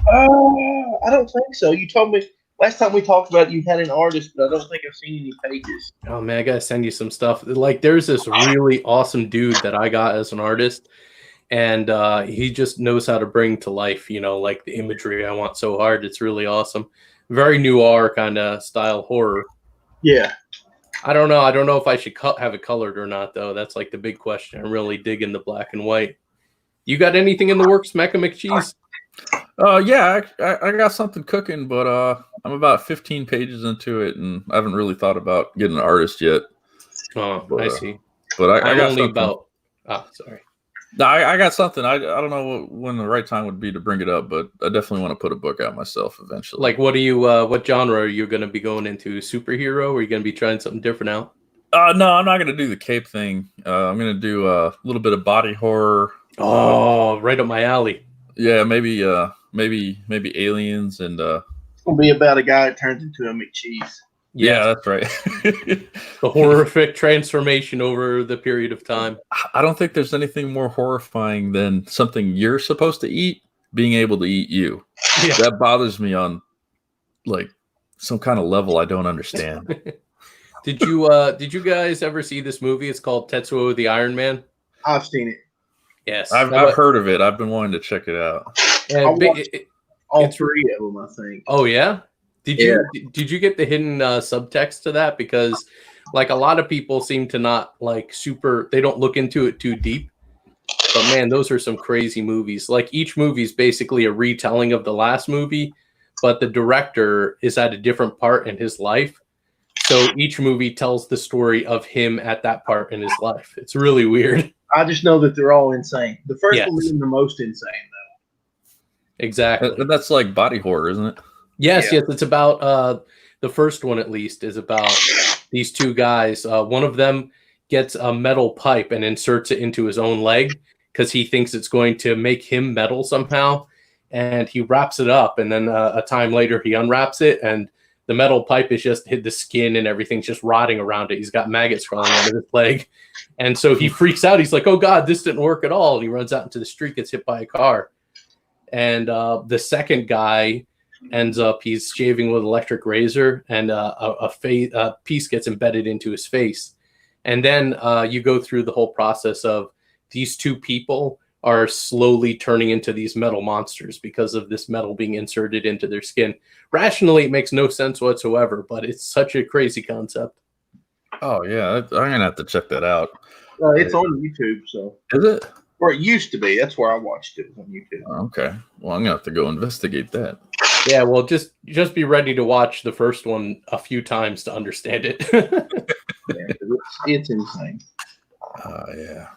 I don't think so. You told me last time we talked about it, you had an artist, but I don't think I've seen any pages. Oh, man, I got to send you some stuff. Like, there's this really awesome dude that I got as an artist, and he just knows how to bring to life, like the imagery I want so hard. It's really awesome. Very noir kind of style horror. Yeah. I don't know if I should have it colored or not, though. That's like the big question. I'm really digging the black and white. You got anything in the works, Mecca McCheese? Yeah, I got something cooking, but I'm about 15 pages into it, and I haven't really thought about getting an artist yet. Oh, I see. But I got only something. about. Oh, sorry. No, I got something. I don't know when the right time would be to bring it up, but I definitely want to put a book out myself eventually. Like, what genre are you going to be going into? Superhero? Or are you going to be trying something different out? No, I'm not going to do the cape thing. I'm going to do a little bit of body horror. Oh, right up my alley. Yeah, maybe aliens and. It's gonna be about a guy that turns into a McCheese. Yeah, that's right. The horrific transformation over the period of time. I don't think there's anything more horrifying than something you're supposed to eat being able to eat you. Yeah. That bothers me on like some kind of level I don't understand. Did you guys ever see this movie? It's called Tetsuo the Iron Man. I've seen it. Yes, I've heard of it. I've been wanting to check it out. All three of them, I think. Oh yeah. Did you get the hidden subtext to that? Because like a lot of people seem to not they don't look into it too deep. But man, those are some crazy movies. Like each movie is basically a retelling of the last movie, but the director is at a different part in his life. So each movie tells the story of him at that part in his life. It's really weird. I just know that they're all insane. The first one being the most insane, though. Exactly. That's like body horror, isn't it? Yes. It's about the first one, at least, is about these two guys. One of them gets a metal pipe and inserts it into his own leg because he thinks it's going to make him metal somehow. And he wraps it up. And then a time later, he unwraps it. And the metal pipe is just hit the skin and everything's just rotting around it. He's got maggots crawling out of his leg. And so he freaks out. He's like, oh, God, this didn't work at all. And he runs out into the street, gets hit by a car. And the second guy ends up, he's shaving with an electric razor, and a piece gets embedded into his face. And then you go through the whole process of these two people are slowly turning into these metal monsters because of this metal being inserted into their skin. Rationally, it makes no sense whatsoever, but it's such a crazy concept. Oh yeah, I'm gonna have to check that out. It's on YouTube, so Is it? or it used to be. That's where I watched it, was on YouTube. Okay. Well, I'm gonna have to go investigate that. Yeah, well, just be ready to watch the first one a few times to understand it. Yeah, it's insane. Yeah.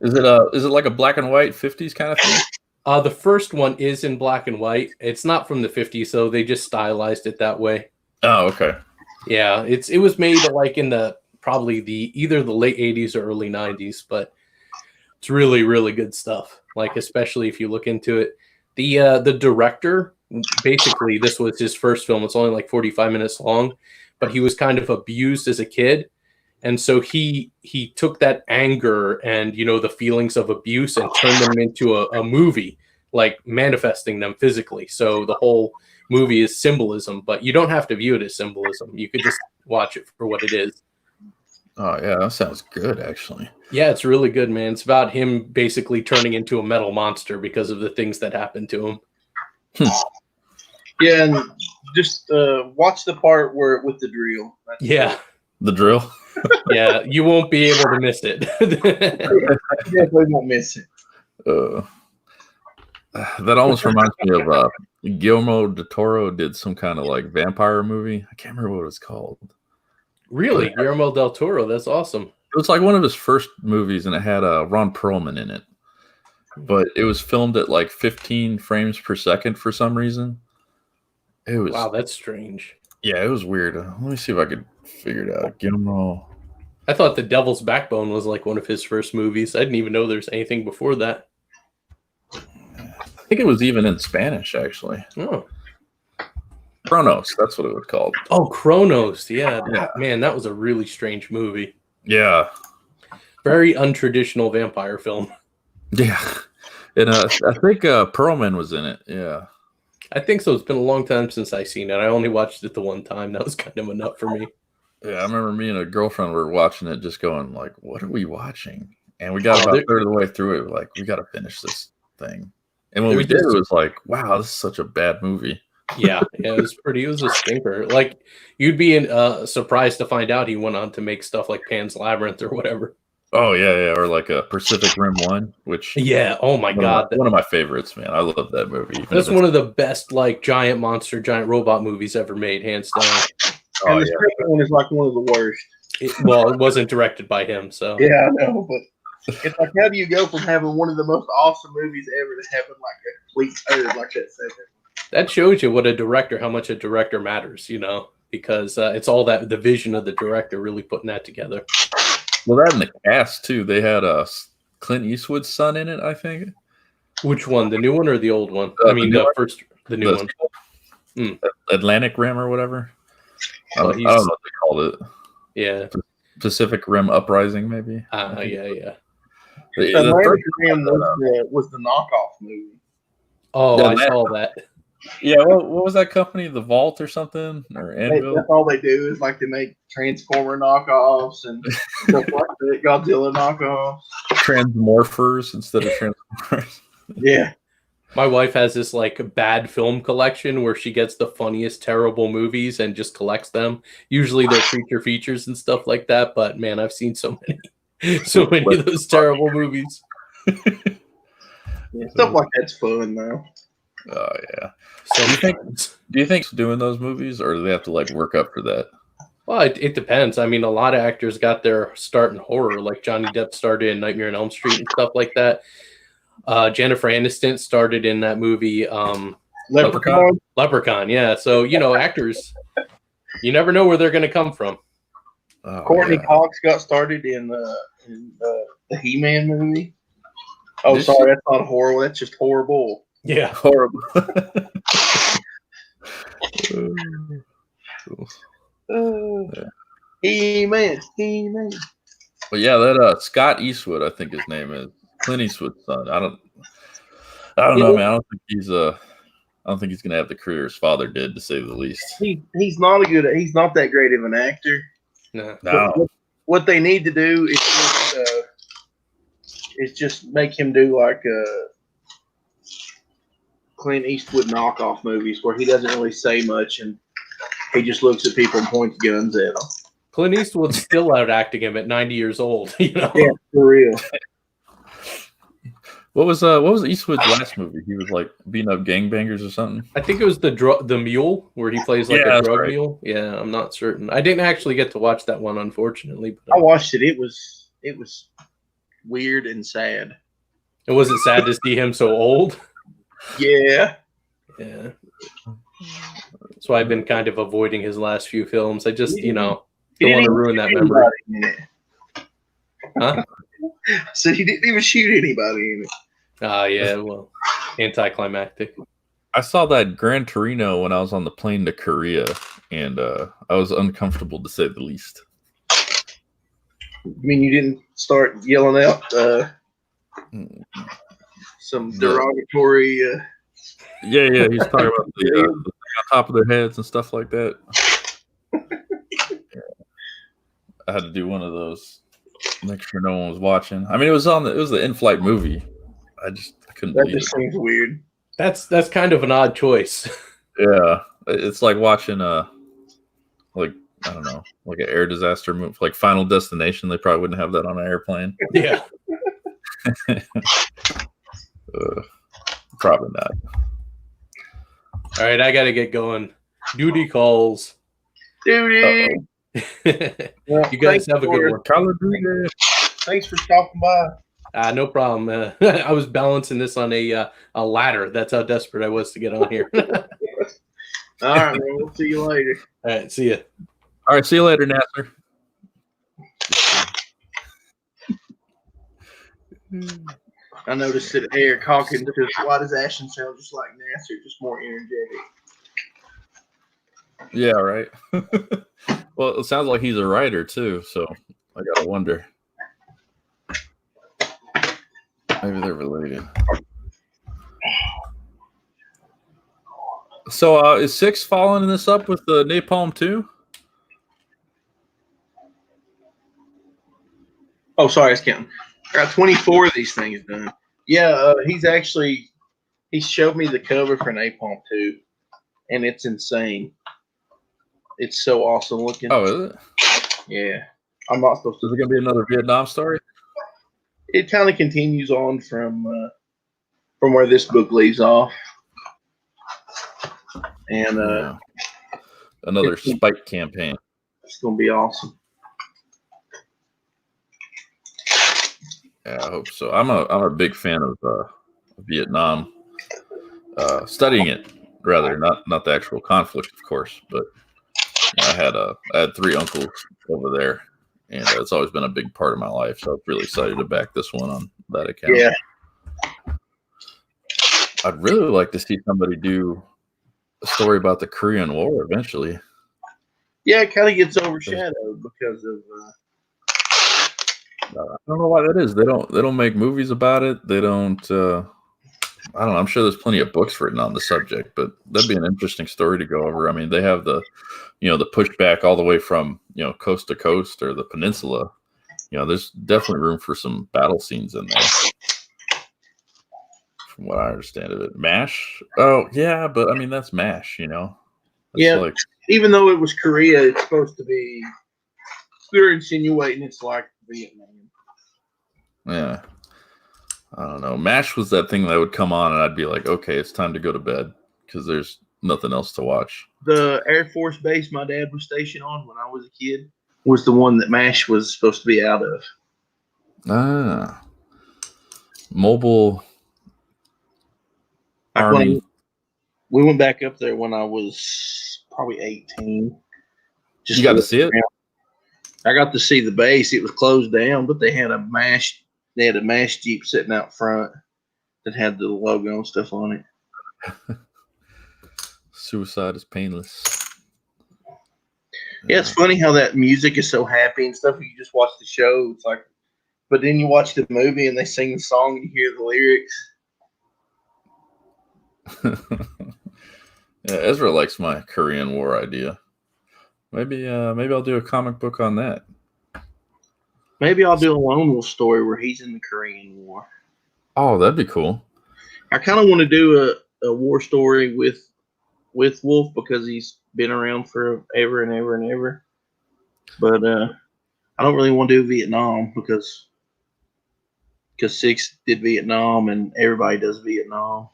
Is it like a black and white 50s kind of thing? The first one is in black and white. It's not from the 50s, so they just stylized it that way. Oh, okay. Yeah, it was made like in the probably either the late 80s or early 90s, but it's really, really good stuff. Like, especially if you look into it. The director, basically, this was his first film. It's only like 45 minutes long, but he was kind of abused as a kid. And so he took that anger and, the feelings of abuse and turned them into a movie, like manifesting them physically. So the whole movie is symbolism, but you don't have to view it as symbolism. You could just watch it for what it is. Oh yeah, that sounds good actually. Yeah, it's really good, man. It's about him basically turning into a metal monster because of the things that happened to him. Yeah, and just watch the part where with the drill. Yeah. The drill? Yeah, you won't be able to miss it. Definitely won't miss it. That almost reminds me of Guillermo del Toro did some kind of like vampire movie. I can't remember what it was called. Really? Guillermo del Toro? That's awesome. It was like one of his first movies, and it had Ron Perlman in it. But it was filmed at like 15 frames per second for some reason. It was wow, that's strange. Yeah, it was weird. Let me see if I could figure it out. Guillermo. I thought The Devil's Backbone was like one of his first movies. I didn't even know there's anything before that. I think it was even in Spanish, actually. Oh. Kronos, that's what it was called. Oh, Kronos. Yeah. Yeah. Man, that was a really strange movie. Yeah. Very untraditional vampire film. Yeah. And I think Perlman was in it. Yeah. I think so. It's been a long time since I've seen it. I only watched it the one time. That was kind of enough for me. Yeah, I remember me and a girlfriend were watching it just going like, what are we watching? And we got about a third of the way through it. We're like, we got to finish this thing. And when we did, it was like, wow, this is such a bad movie. Yeah, it was a stinker. Like, you'd be surprised to find out he went on to make stuff like Pan's Labyrinth or whatever. Oh, yeah. Or like a Pacific Rim 1, which... Yeah, oh my God. One of my favorites, man. I love that movie. That's one of the best, like, giant monster, giant robot movies ever made, hands down. And the second one is like one of the worst. It wasn't directed by him, so... Yeah, I know, but it's like, how do you go from having one of the most awesome movies ever to having like a complete turd like that second? That shows you how much a director matters, because it's all that the vision of the director really putting that together. Well, that in the cast too. They had Clint Eastwood's son in it, I think. Which one, the new one or the old one? I mean, the new one. Atlantic Rim or whatever. I don't know what they called it. Yeah, Pacific Rim Uprising, maybe. Yeah. Atlantic Rim was the knockoff movie. Oh, I saw that. Yeah, what was that company? The Vault or something? Or Anvil? That's all they do is like they make Transformer knockoffs and stuff like that, Godzilla knockoffs. Transmorphers instead of Transformers. Yeah. My wife has this like bad film collection where she gets the funniest, terrible movies and just collects them. Usually they're creature features and stuff like that. But man, I've seen so many of those terrible movies. Yeah, stuff like that's fun though. Oh yeah. So do you think doing those movies, or do they have to like work up for that? Well, it depends. I mean, a lot of actors got their start in horror, like Johnny Depp started in Nightmare on Elm Street and stuff like that. Jennifer Aniston started in that movie Leprechaun, yeah. So, actors, you never know where they're going to come from. Oh, Courtney Cox got started in the He-Man movie. Oh, sorry, that's not horrible. That's just horrible. Yeah. Horrible. He-Man. But yeah, that Scott Eastwood, I think his name is Clint Eastwood's son. I don't know, man. I don't think he's gonna have the career his father did, to say the least. He's not that great of an actor. No. What they need to do is just, It's just make him do like Clint Eastwood knockoff movies where he doesn't really say much and he just looks at people and points guns at them. Clint Eastwood's still out acting him at 90 years old. You know? Yeah, for real. What was Eastwood's last movie? He was like beating up gangbangers or something. I think it was the Mule where he plays like a drug right. mule. Yeah, I'm not certain. I didn't actually get to watch that one, unfortunately. But I watched it. It was weird and sad. it wasn't sad to see him so old. Yeah. Yeah. That's why I've been kind of avoiding his last few films. I just, don't want to ruin that memory. Huh? So he didn't even shoot anybody in it. Yeah, well, anticlimactic. I saw that Gran Torino when I was on the plane to Korea, and I was uncomfortable to say the least. I mean, you didn't start yelling out some derogatory. Yeah, he's talking about the thing on top of their heads and stuff like that. I had to do one of those, make sure no one was watching. I mean, it was the in-flight movie. I couldn't believe it. That just seems weird. That's kind of an odd choice. Yeah, it's like watching like I don't know, like an air disaster movie, like Final Destination. They probably wouldn't have that on an airplane. Yeah. Probably not. All right, I gotta get going. Duty calls. Duty. You guys have a good one. Call of Duty. Thanks for stopping by. No problem. I was balancing this on a ladder. That's how desperate I was to get on here. All right, man. We'll see you later. All right, see ya. All right, see you later, Nasser. I noticed that Eric Hawkins, because why does Ashton sound just like Nasser, just more energetic? Yeah, right. Well, it sounds like he's a writer too, so I gotta wonder. Maybe they're related. So, is 6 following this up with the Napalm 2? Oh, sorry, I was counting. I got 24 of these things done. Yeah, he showed me the cover for Napalm 2, and it's insane. It's so awesome looking. Oh, is it? Yeah. I'm not supposed to. Is it going to be another Vietnam story? It kind of continues on from where this book leaves off. And another spike campaign. It's going to be awesome. Yeah, I hope so. I'm a big fan of Vietnam. Studying it, rather, not the actual conflict, of course. But I had 3 uncles over there, and it's always been a big part of my life. So I'm really excited to back this one on that account. Yeah. I'd really like to see somebody do a story about the Korean War eventually. Yeah, it kind of gets overshadowed because of. I don't know why that is. They don't make movies about it. They don't. I don't know. I'm sure there's plenty of books written on the subject, but that'd be an interesting story to go over. I mean, they have the pushback all the way from coast to coast or the peninsula. There's definitely room for some battle scenes in there. From what I understand of it, MASH. Oh yeah, but I mean that's MASH. Yeah. Even though it was Korea, it's supposed to be. They're insinuating it's like Vietnam. Yeah. I don't know. MASH was that thing that would come on and I'd be like, okay, it's time to go to bed because there's nothing else to watch. The Air Force base my dad was stationed on when I was a kid was the one that MASH was supposed to be out of. Ah. Mobile Army. We went back up there when I was probably 18. You got to see it? I got to see the base. It was closed down, but they had a MASH Jeep sitting out front that had the logo and stuff on it. Suicide is painless. Yeah, it's funny how that music is so happy and stuff. You just watch the show, it's like, but then you watch the movie and they sing the song and you hear the lyrics. Yeah, Ezra likes my Korean War idea. Maybe I'll do a comic book on that. Maybe I'll do a Lone Wolf story where he's in the Korean War. Oh, that'd be cool. I kind of want to do a war story with Wolf because he's been around for ever and ever and ever. But I don't really want to do Vietnam because Six did Vietnam and everybody does Vietnam.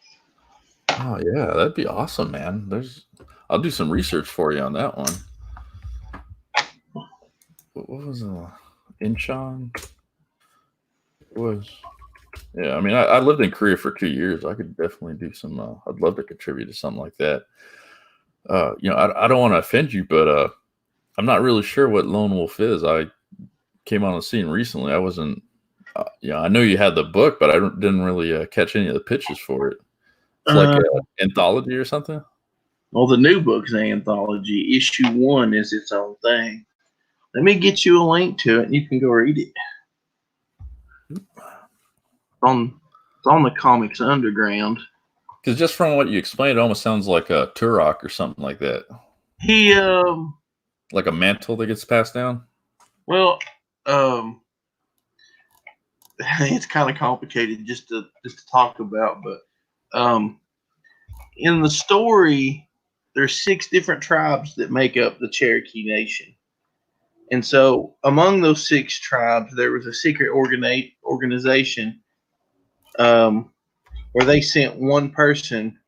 Oh yeah, that'd be awesome, man. I'll do some research for you on that one. What was Incheon? Yeah, I mean, I lived in Korea for 2 years. I could definitely do some. I'd love to contribute to something like that. I don't want to offend you, but I'm not really sure what Lone Wolf is. I came on the scene recently. I wasn't. I know you had the book, but I didn't really catch any of the pitches for it. It's like an anthology or something. Well, the new book's an anthology. Issue 1 is its own thing. Let me get you a link to it, and you can go read it. It's on the Comics Underground. Because just from what you explained, it almost sounds like a Turok or something like that. He like a mantle that gets passed down. Well, it's kind of complicated just to talk about, but in the story, there's 6 different tribes that make up the Cherokee Nation. And so among those 6 tribes, there was a secret organization where they sent one person,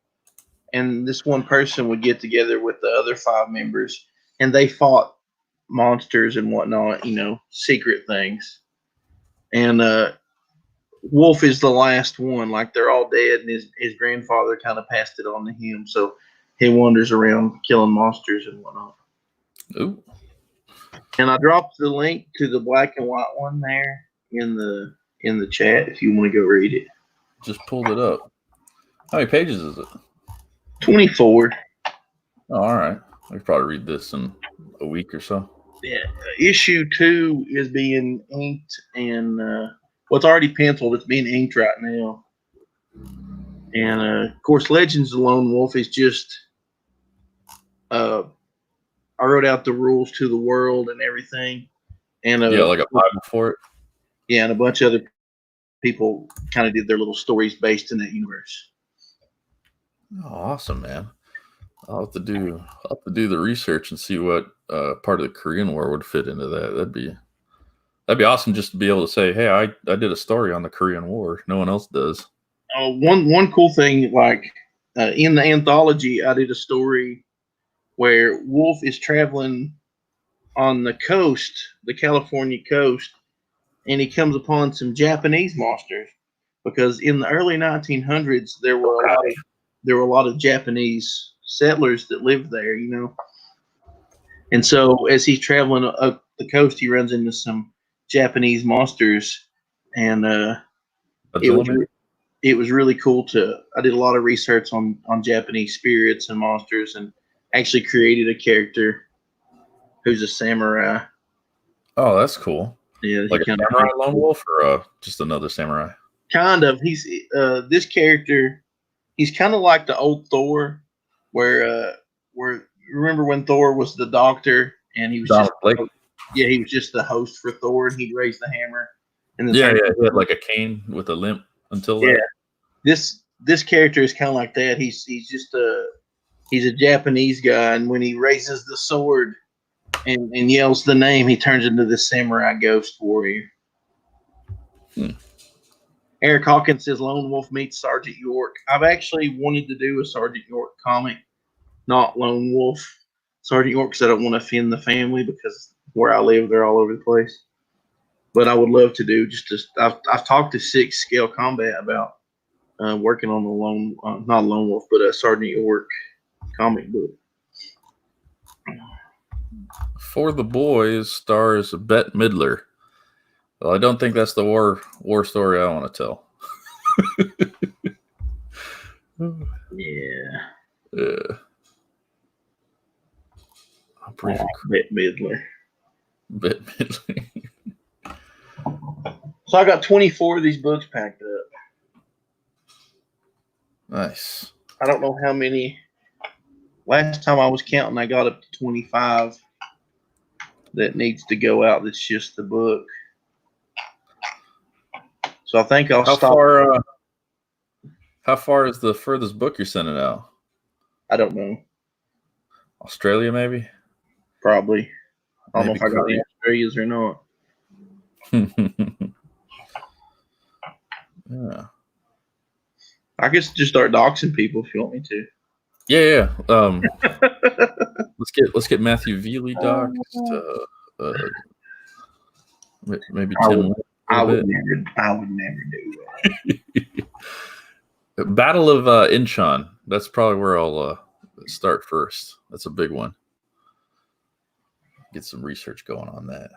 and this one person would get together with the other 5 members, and they fought monsters and whatnot, secret things. And Wolf is the last one. Like, they're all dead, and his grandfather kind of passed it on to him. So he wanders around killing monsters and whatnot. Ooh. And I dropped the link to the black and white one there in the chat if you want to go read it. Just pulled it up. How many pages is it? 24. Oh, all right. I could probably read this in a week or so. Yeah. Issue 2 is being inked, and it's already penciled. It's being inked right now. And of course, Legends of the Lone Wolf is just I wrote out the rules to the world and everything. And like a Bible for it. Yeah, and a bunch of other people kind of did their little stories based in that universe. Oh, awesome, man! I'll have to do the research and see what part of the Korean War would fit into that. That'd be awesome just to be able to say, hey, I did a story on the Korean War. No one else does. One cool thing, like in the anthology, I did a story where Wolf is traveling on the coast, the California coast, and he comes upon some Japanese monsters, because in the early 1900s there were a lot of Japanese settlers that lived there, And so as he's traveling up the coast, he runs into some Japanese monsters, and it was really cool I did a lot of research on Japanese spirits and monsters, and actually created a character who's a samurai. Oh, that's cool. Yeah, like a samurai lone wolf, or just another samurai? Kind of. He's this character. He's kind of like the old Thor, where remember when Thor was the doctor and he was he was just the host for Thor, and he'd raise the hammer. And he had like a cane with a limp until that. This character is kind of like that. He's just he's a Japanese guy, and when he raises the sword and yells the name, he turns into the samurai ghost warrior. Eric Hawkins says Lone Wolf meets Sergeant York. I've actually wanted to do a Sergeant York comic, not Lone Wolf. Sergeant York, because I don't want to offend the family, because where I live, they're all over the place. But I would love to do I've talked to 6 Scale Combat about working on the not Lone Wolf, but a Sergeant York comic book. For the Boys stars Bette Midler. Well, I don't think that's the war story I want to tell. Yeah. I'm pretty Bette Midler. Bette Midler. So I got 24 of these books packed up. Nice. I don't know how many. Last time I was counting, I got up to 25 that needs to go out. That's just the book. So I think I'll How stop. far? How far is the furthest book you're sending out? I don't know. Australia, maybe. Probably. I don't know Maybe if I got any Australias or not. Yeah. I guess just start doxing people if you want me to. Yeah. Let's get Matthew Veely doxed. Maybe Tim. I would never do that. Battle of Incheon. That's probably where I'll start first. That's a big one. Get some research going on that.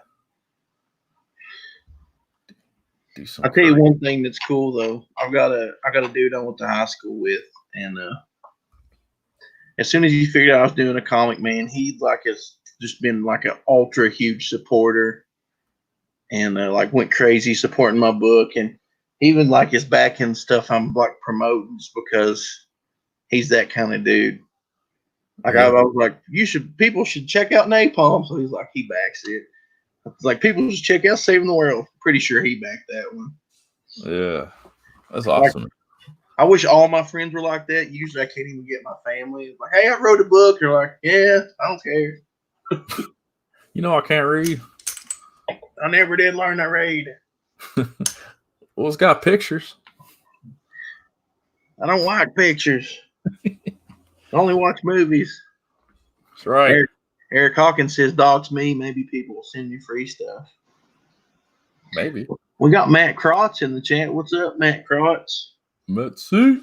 Do some. I'll tell you one thing that's cool though. I got a dude I went to high school with, and as soon as he figured out I was doing a comic, man, he like has just been like an ultra huge supporter, and like went crazy supporting my book, and even like is backing stuff I'm like promoting just because he's that kind of dude. Like I was like, people should check out Napalm. So he's like, he backs it. It's like people should check out Saving the World. Pretty sure he backed that one. Yeah, that's awesome. Like, I wish all my friends were like that. Usually I can't even get my family. It's like, hey, I wrote a book. They're like, yeah, I don't care. You know, I can't read. I never did learn to read. Well, it's got pictures. I don't like pictures. I only watch movies. That's right. Eric Hawkins says, dogs me. Maybe people will send you free stuff. Maybe. We got Matt Crotch in the chat. What's up, Matt Crotch? Let's see.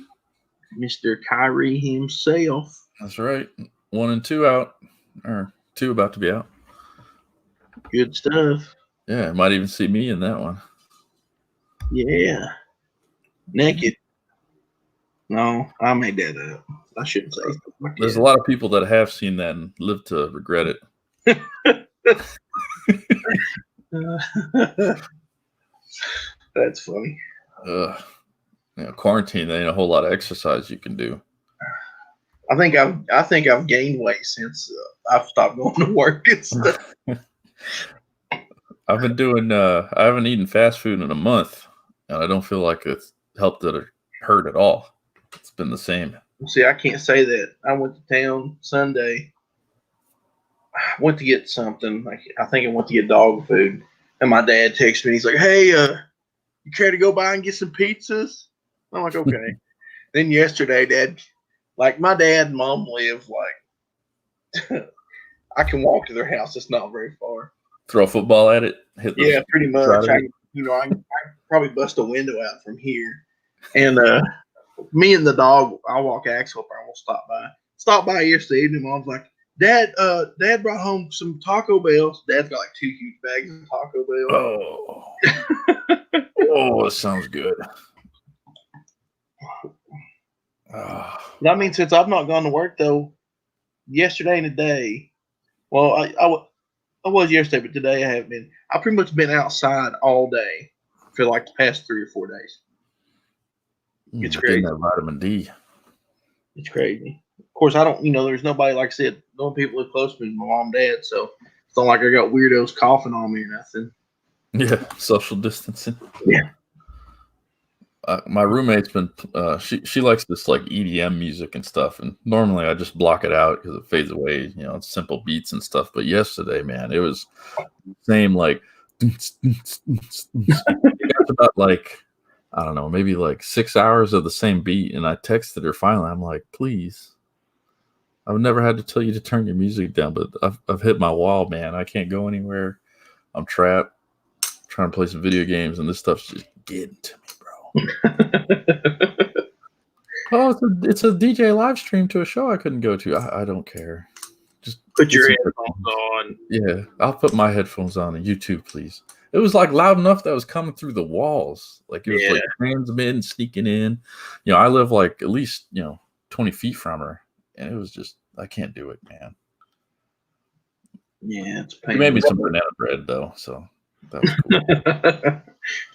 Mr. Kyrie himself. That's right. 1 and 2 out. Or 2 about to be out. Good stuff. Yeah, might even see me in that one. Yeah. Naked. No, I made that up. I shouldn't say that. There's a lot of people that have seen that and live to regret it. That's funny. Quarantine, there ain't a whole lot of exercise you can do. I think I've gained weight since I've stopped going to work and stuff. I've been doing. I haven't eaten fast food in a month, and I don't feel like it's helped it or hurt at all. It's been the same. See, I can't say that. I went to town Sunday. I went to get something. I think I went to get dog food, and my dad texted me. He's like, "Hey, you care to go by and get some pizzas?" I'm like, "Okay." Then yesterday, my dad and mom live like I can walk to their house. It's not very far. Throw a football at it. Yeah, pretty much. I probably bust a window out from here, and me and the dog, I'll walk Axel up. I will stop by. Stopped by yesterday evening. Mom's like, Dad brought home some Taco Bells. Dad's got like 2 huge bags of Taco Bell. Oh, that sounds good. I mean, since I've not gone to work though, yesterday and today, well, I was yesterday, but today I haven't been. I've pretty much been outside all day for like the past 3 or 4 days. It's crazy. That vitamin D. It's crazy. Of course, I don't. There's nobody, like I said, no people live close to me, my mom and dad. So it's not like I got weirdos coughing on me or nothing. Yeah, social distancing. Yeah. My roommate's been. She likes this like EDM music and stuff, and normally I just block it out because it fades away. It's simple beats and stuff. But yesterday, man, it was the same like. It got about like. I don't know, maybe like 6 hours of the same beat. And I texted her finally. I'm like, please. I've never had to tell you to turn your music down, but I've hit my wall, man. I can't go anywhere. I'm trapped. I'm trying to play some video games, and this stuff's just getting to me, bro. Oh, it's a DJ live stream to a show I couldn't go to. I don't care. Just put your headphones on. Yeah, I'll put my headphones on. And YouTube, please. It was like loud enough that was coming through the walls. Like it was like transmitting, sneaking in. I live like at least 20 feet from her, and it was just I can't do it, man. Yeah, it's painful. He made me some banana bread though, so that was cool.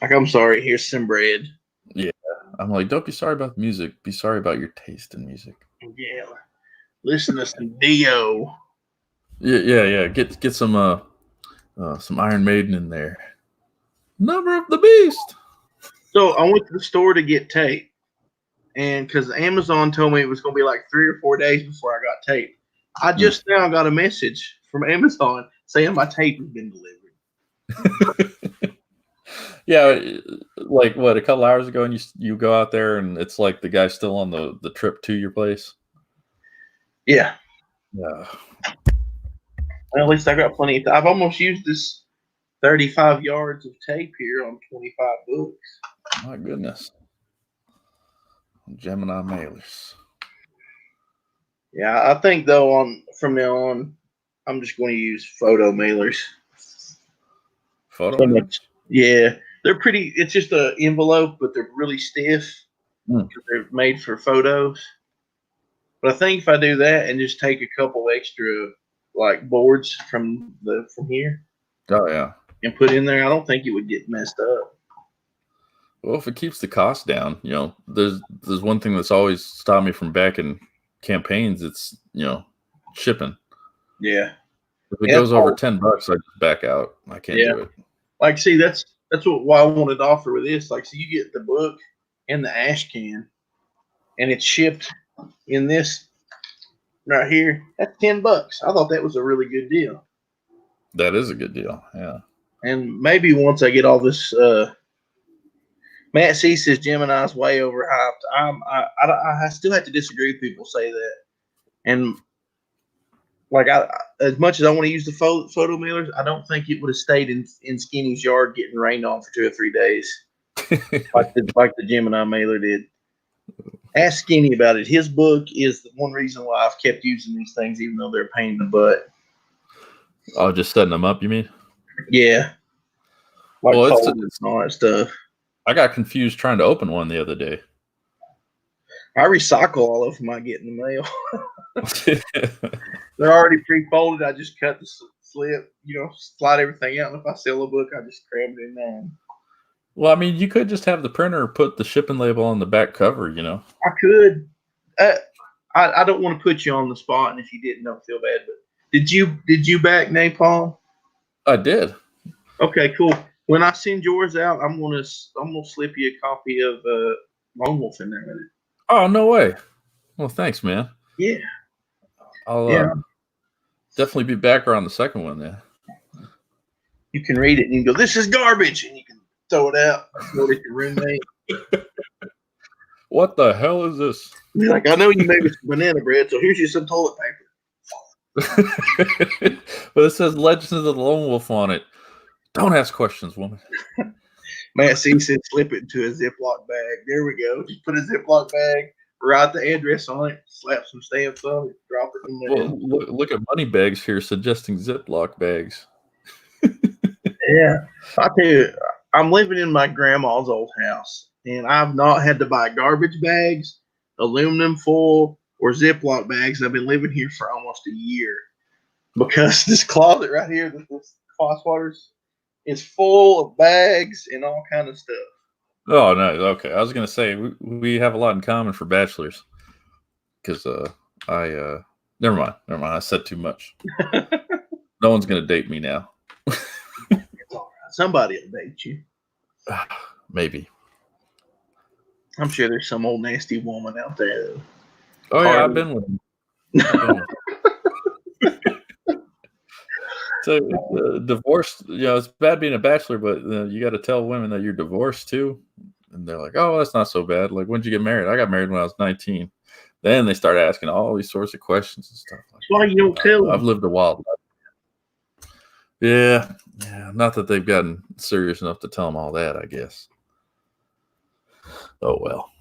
Like, I'm sorry. Here's some bread. Yeah, I'm like, don't be sorry about the music. Be sorry about your taste in music. Yeah, listen to some Dio. Yeah. Get some Iron Maiden in there. Number of the Beast. So I went to the store to get tape, and because Amazon told me it was going to be like 3 or 4 days before I got tape, I just now got a message from Amazon saying my tape has been delivered. Yeah, like what, a couple hours ago, and you go out there and it's like the guy's still on the trip to your place. Yeah. Yeah. Well, at least I got plenty of time. I've almost used this 35 yards of tape here on 25 books. My goodness. Gemini mailers. Yeah, I think though from now on, I'm just going to use photo mailers. Photo So mailers? much. Yeah, they're pretty. It's just an envelope, but they're really stiff. They're made for photos. But I think if I do that and just take a couple extra like boards from here Oh yeah. and put in there, I don't think it would get messed up. Well, if it keeps the cost down, there's one thing that's always stopped me from backing campaigns. It's shipping. Yeah. If it goes over $10, I just back out. I can't do it. Like, see, that's why I wanted to offer with this. Like, so you get the book and the ash can, and it's shipped in this right here. That's $10. I thought that was a really good deal. That is a good deal. Yeah. And maybe once I get all this, Matt C says Gemini's way overhyped. I still have to disagree with people say that. And like as much as I want to use the photo mailers, I don't think it would have stayed in Skinny's yard getting rained on for 2 or 3 days, like the Gemini mailer did. Ask Skinny about it. His book is the one reason why I've kept using these things, even though they're a pain in the butt. Oh, just setting them up, you mean? Yeah. Like well, it's and all that stuff. I got confused trying to open one the other day. I recycle all of them I get in the mail. They're already pre-folded. I just cut the slip, slide everything out. And if I sell a book, I just cram it in there. Well, I mean, you could just have the printer put the shipping label on the back cover, I could. I don't want to put you on the spot, and if you didn't, don't feel bad. But did you back Napalm? I did. Okay, cool. When I send yours out, I'm gonna slip you a copy of Lone Wolf in there with it. Oh, no way. Well, thanks, man. Yeah. I'll definitely be back around the second one then. You can read it and you can go, "This is garbage," and you can throw it out. Throw it at your roommate. What the hell is this? You're like, "I know you made me some banana bread, so here's you some toilet paper." But it says Legends of the Lone Wolf on it. Don't ask questions, woman. Matt C said slip it into a Ziploc bag. There we go. Just put a Ziploc bag, write the address on it, slap some stamps on it, drop it in there. Well, look at money bags here suggesting Ziploc bags. Yeah. I tell you, I'm living in my grandma's old house, and I've not had to buy garbage bags, aluminum foil, or Ziploc bags. I've been living here for almost a year because this closet right here, this Foss Waters, is full of bags and all kind of stuff. Oh no, okay. I was gonna say we have a lot in common for bachelors, because never mind. I said too much. No one's gonna date me now. It's all right. Somebody will date you. Maybe. I'm sure there's some old nasty woman out there. Oh yeah, I've been with them. So divorce, it's bad being a bachelor, but you got to tell women that you're divorced too, and they're like, "Oh, that's not so bad." Like, when'd you get married? I got married when I was 19. Then they start asking all these sorts of questions and stuff. That's why you don't tell them. I've lived a wild life. Yeah. Not that they've gotten serious enough to tell them all that, I guess. Oh well.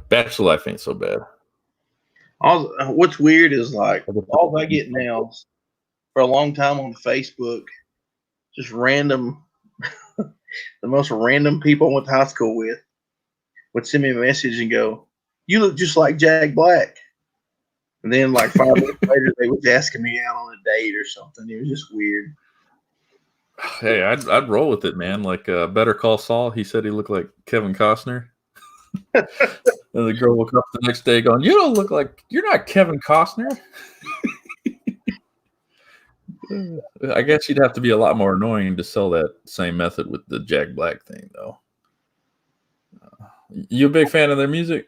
Bachelor life ain't so bad. What's weird is like all I get now for a long time on Facebook, just random, the most random people I went to high school with would send me a message and go, "You look just like Jack Black." And then like 5 minutes later, they was asking me out on a date or something. It was just weird. Hey, I'd roll with it, man. Like Better Call Saul, he said he looked like Kevin Costner. And the girl woke up the next day going, "You don't look like, you're not Kevin Costner." I guess you'd have to be a lot more annoying to sell that same method with the Jack Black thing, though. You a big fan of their music?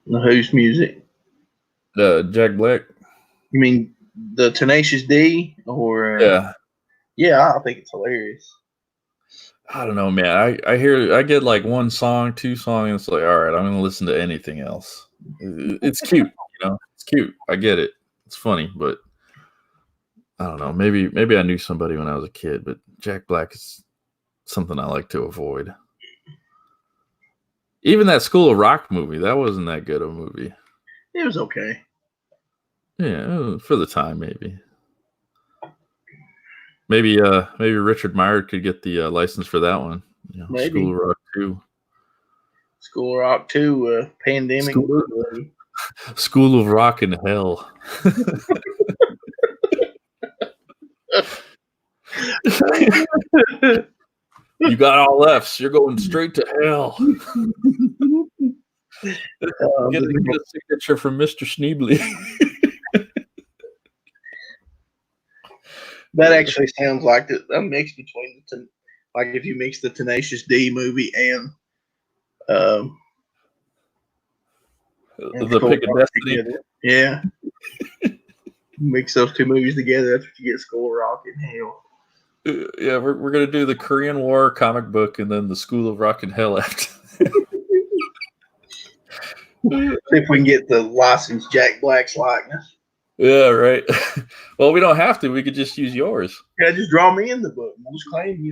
Whose music? Jack Black. You mean the Tenacious D or? Yeah. Yeah, I think it's hilarious. I don't know, man. I get like one song, two songs, and it's like, all right, I'm gonna listen to anything else. It's cute, It's cute. I get it. It's funny, but I don't know. Maybe I knew somebody when I was a kid, but Jack Black is something I like to avoid. Even that School of Rock movie, that wasn't that good of a movie. It was okay. Yeah, for the time, maybe. Maybe Richard Meyer could get the license for that one. Maybe. School of Rock 2. School of Rock 2, Pandemic Bootleg. School of Rock in Hell. You got all F's. You're going straight to hell. Get a signature from Mr. Schneebly. That actually sounds like a mix between like if you mix the Tenacious D movie and the Pick of Destiny. Together. Yeah. Mix those two movies together. That's what you get. School of Rock and Hell. Yeah, we're gonna do the Korean War comic book and then the School of Rock and Hell after. See if we can get the licensed Jack Black's likeness. Yeah, right. Well, we don't have to. We could just use yours. Yeah, just draw me in the book. We'll just claim,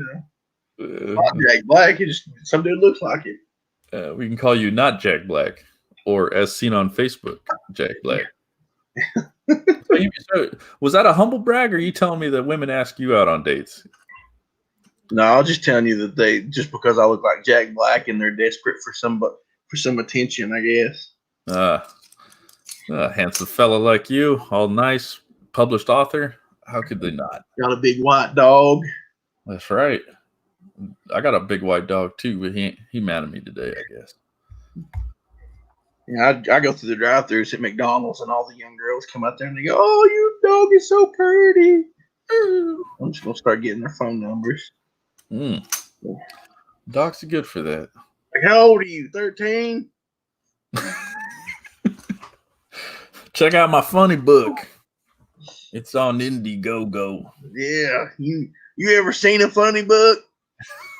not Jack Black. It just some dude looks like it. We can call you not Jack Black, or as seen on Facebook, Jack Black. So was that a humble brag, or are you telling me that women ask you out on dates? No, I'm just telling you that they just because I look like Jack Black and they're desperate for some attention, I guess. Handsome fella like you, all nice, published author. How could they not? Got a big white dog. That's right. I got a big white dog too, but he mad at me today, I guess. Yeah, I go through the drive-thrus at McDonald's, and all the young girls come out there and they go, "Oh, your dog is so pretty." I'm just gonna start getting their phone numbers. Dogs are good for that. Like, how old are you? 13? Check out my funny book. It's on Indiegogo. Yeah, you ever seen a funny book?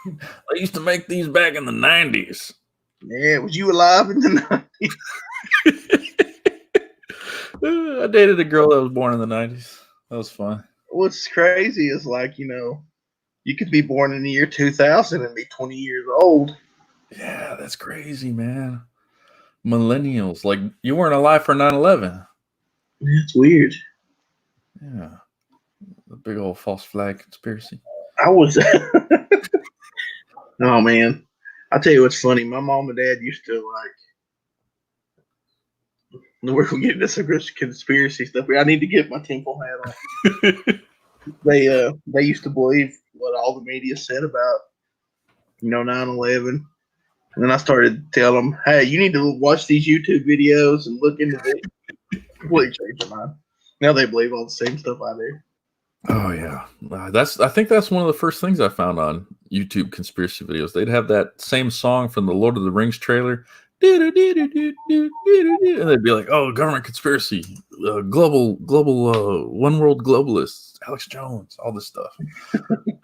I used to make these back in the 90s. Yeah, was you alive in the 90s? I dated a girl that was born in the 90s. That was fun. What's crazy is like, you could be born in the year 2000 and be 20 years old. Yeah, that's crazy, man. Millennials. Like, you weren't alive for 9/11. That's weird. Yeah. The big old false flag conspiracy. I was. Oh, man. I'll tell you what's funny. My mom and dad used to, we're going to get into some conspiracy stuff. I need to get my tinfoil hat on. They used to believe what all the media said about, 9/11. And then I started telling them, hey, you need to watch these YouTube videos and look into it. Completely changed their mind. Now they believe all the same stuff I do. Oh, yeah. I think that's one of the first things I found on YouTube conspiracy videos. They'd have that same song from the Lord of the Rings trailer. And they'd be like, oh, government conspiracy, global, one world globalists, Alex Jones, all this stuff.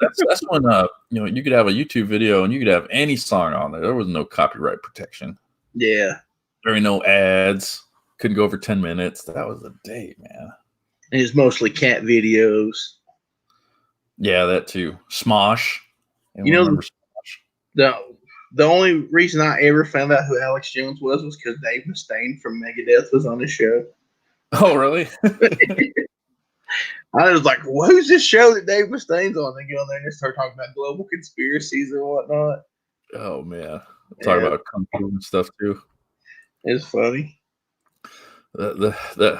That's when, you could have a YouTube video and you could have any song on there. There was no copyright protection. Yeah. There were no ads. Couldn't go over 10 minutes. That was the day, man. And it's mostly cat videos. Yeah, that too. Smosh. Smosh? The only reason I ever found out who Alex Jones was because Dave Mustaine from Megadeth was on the show. Oh, really? I was like, well, who's this show that Dave Mustaine's on? They go on there and they start talking about global conspiracies and whatnot. Oh, man. Talk about kung fu and stuff, too. It's funny. The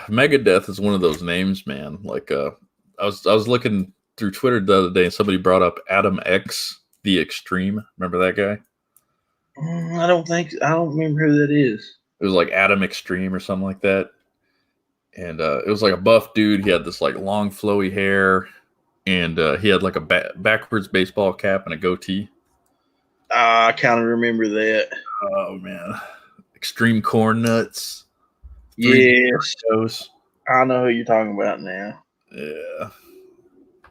Megadeth is one of those names, man. Like, I was looking through Twitter the other day and somebody brought up Adam X, the Extreme. Remember that guy? I don't remember who that is. It was like Adam Extreme or something like that. And it was like a buff dude. He had this like long flowy hair and he had like a backwards baseball cap and a goatee. I kind of remember that. Oh man, extreme corn nuts. Yes, Doritos. I know who you're talking about now. Yeah,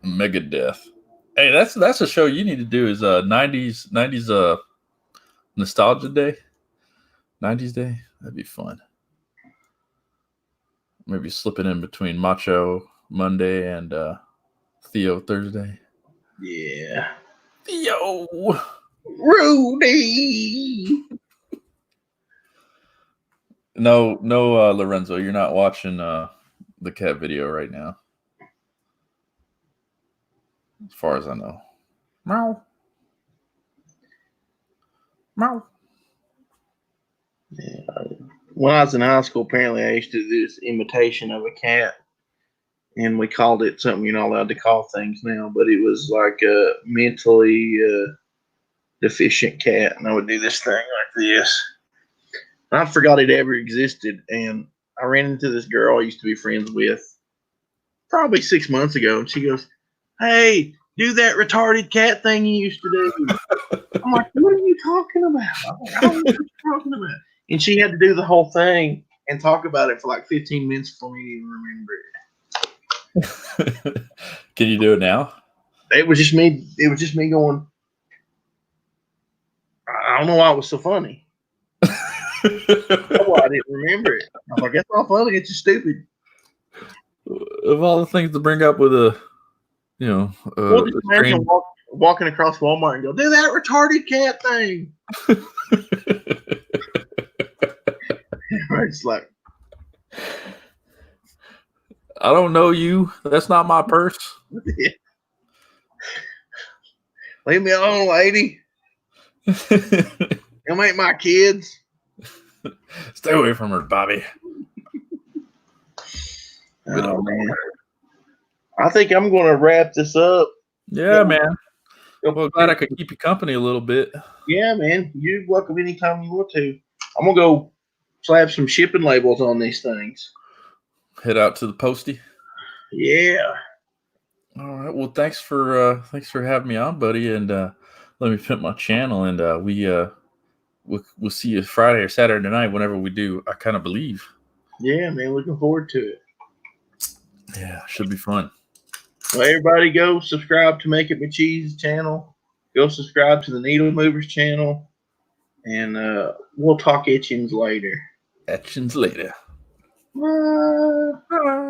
Megadeth. Hey, that's a show you need to do. Is 90s nostalgia day, 90s day. That'd be fun. Maybe slipping in between Macho Monday and Theo Thursday. Yeah. Theo. Rudy. No, Lorenzo, you're not watching the cat video right now. As far as I know. Meow. Meow. Yeah. When I was in high school, apparently I used to do this imitation of a cat, and we called it something you're not allowed to call things now, but it was like a mentally deficient cat, and I would do this thing like this. I forgot it ever existed, and I ran into this girl I used to be friends with probably 6 months ago, and she goes, "Hey, do that retarded cat thing you used to do." I'm like, "What are you talking about?" I'm like, "I don't know what you're talking about." And she had to do the whole thing and talk about it for like 15 minutes before me to even remember it. Can you do it now? It was just me. It was just me going. I don't know why it was so funny. Oh, I didn't remember it. I was like, "That's not funny. It's just stupid." Of all the things to bring up with a, Well, just imagine walking across Walmart and go, "Do that retarded cat thing." It's like, I don't know you. That's not my purse. leave me alone, lady. Them ain't my kids. Stay away from her, Bobby. Oh man, I think I'm going to wrap this up. Yeah, man. Well, glad I could keep you company a little bit. Yeah, man. You're welcome anytime you want to. I'm going to go slap some shipping labels on these things. Head out to the postie. Yeah. All right. Well, thanks for having me on, buddy. And let me pimp my channel. And we'll see you Friday or Saturday night, whenever we do. I kind of believe. Yeah, man. Looking forward to it. Yeah, should be fun. Well, everybody go subscribe to Make It My Cheese channel. Go subscribe to the Needle Movers channel. And we'll talk etchings later. Etchings later. Bye. Bye.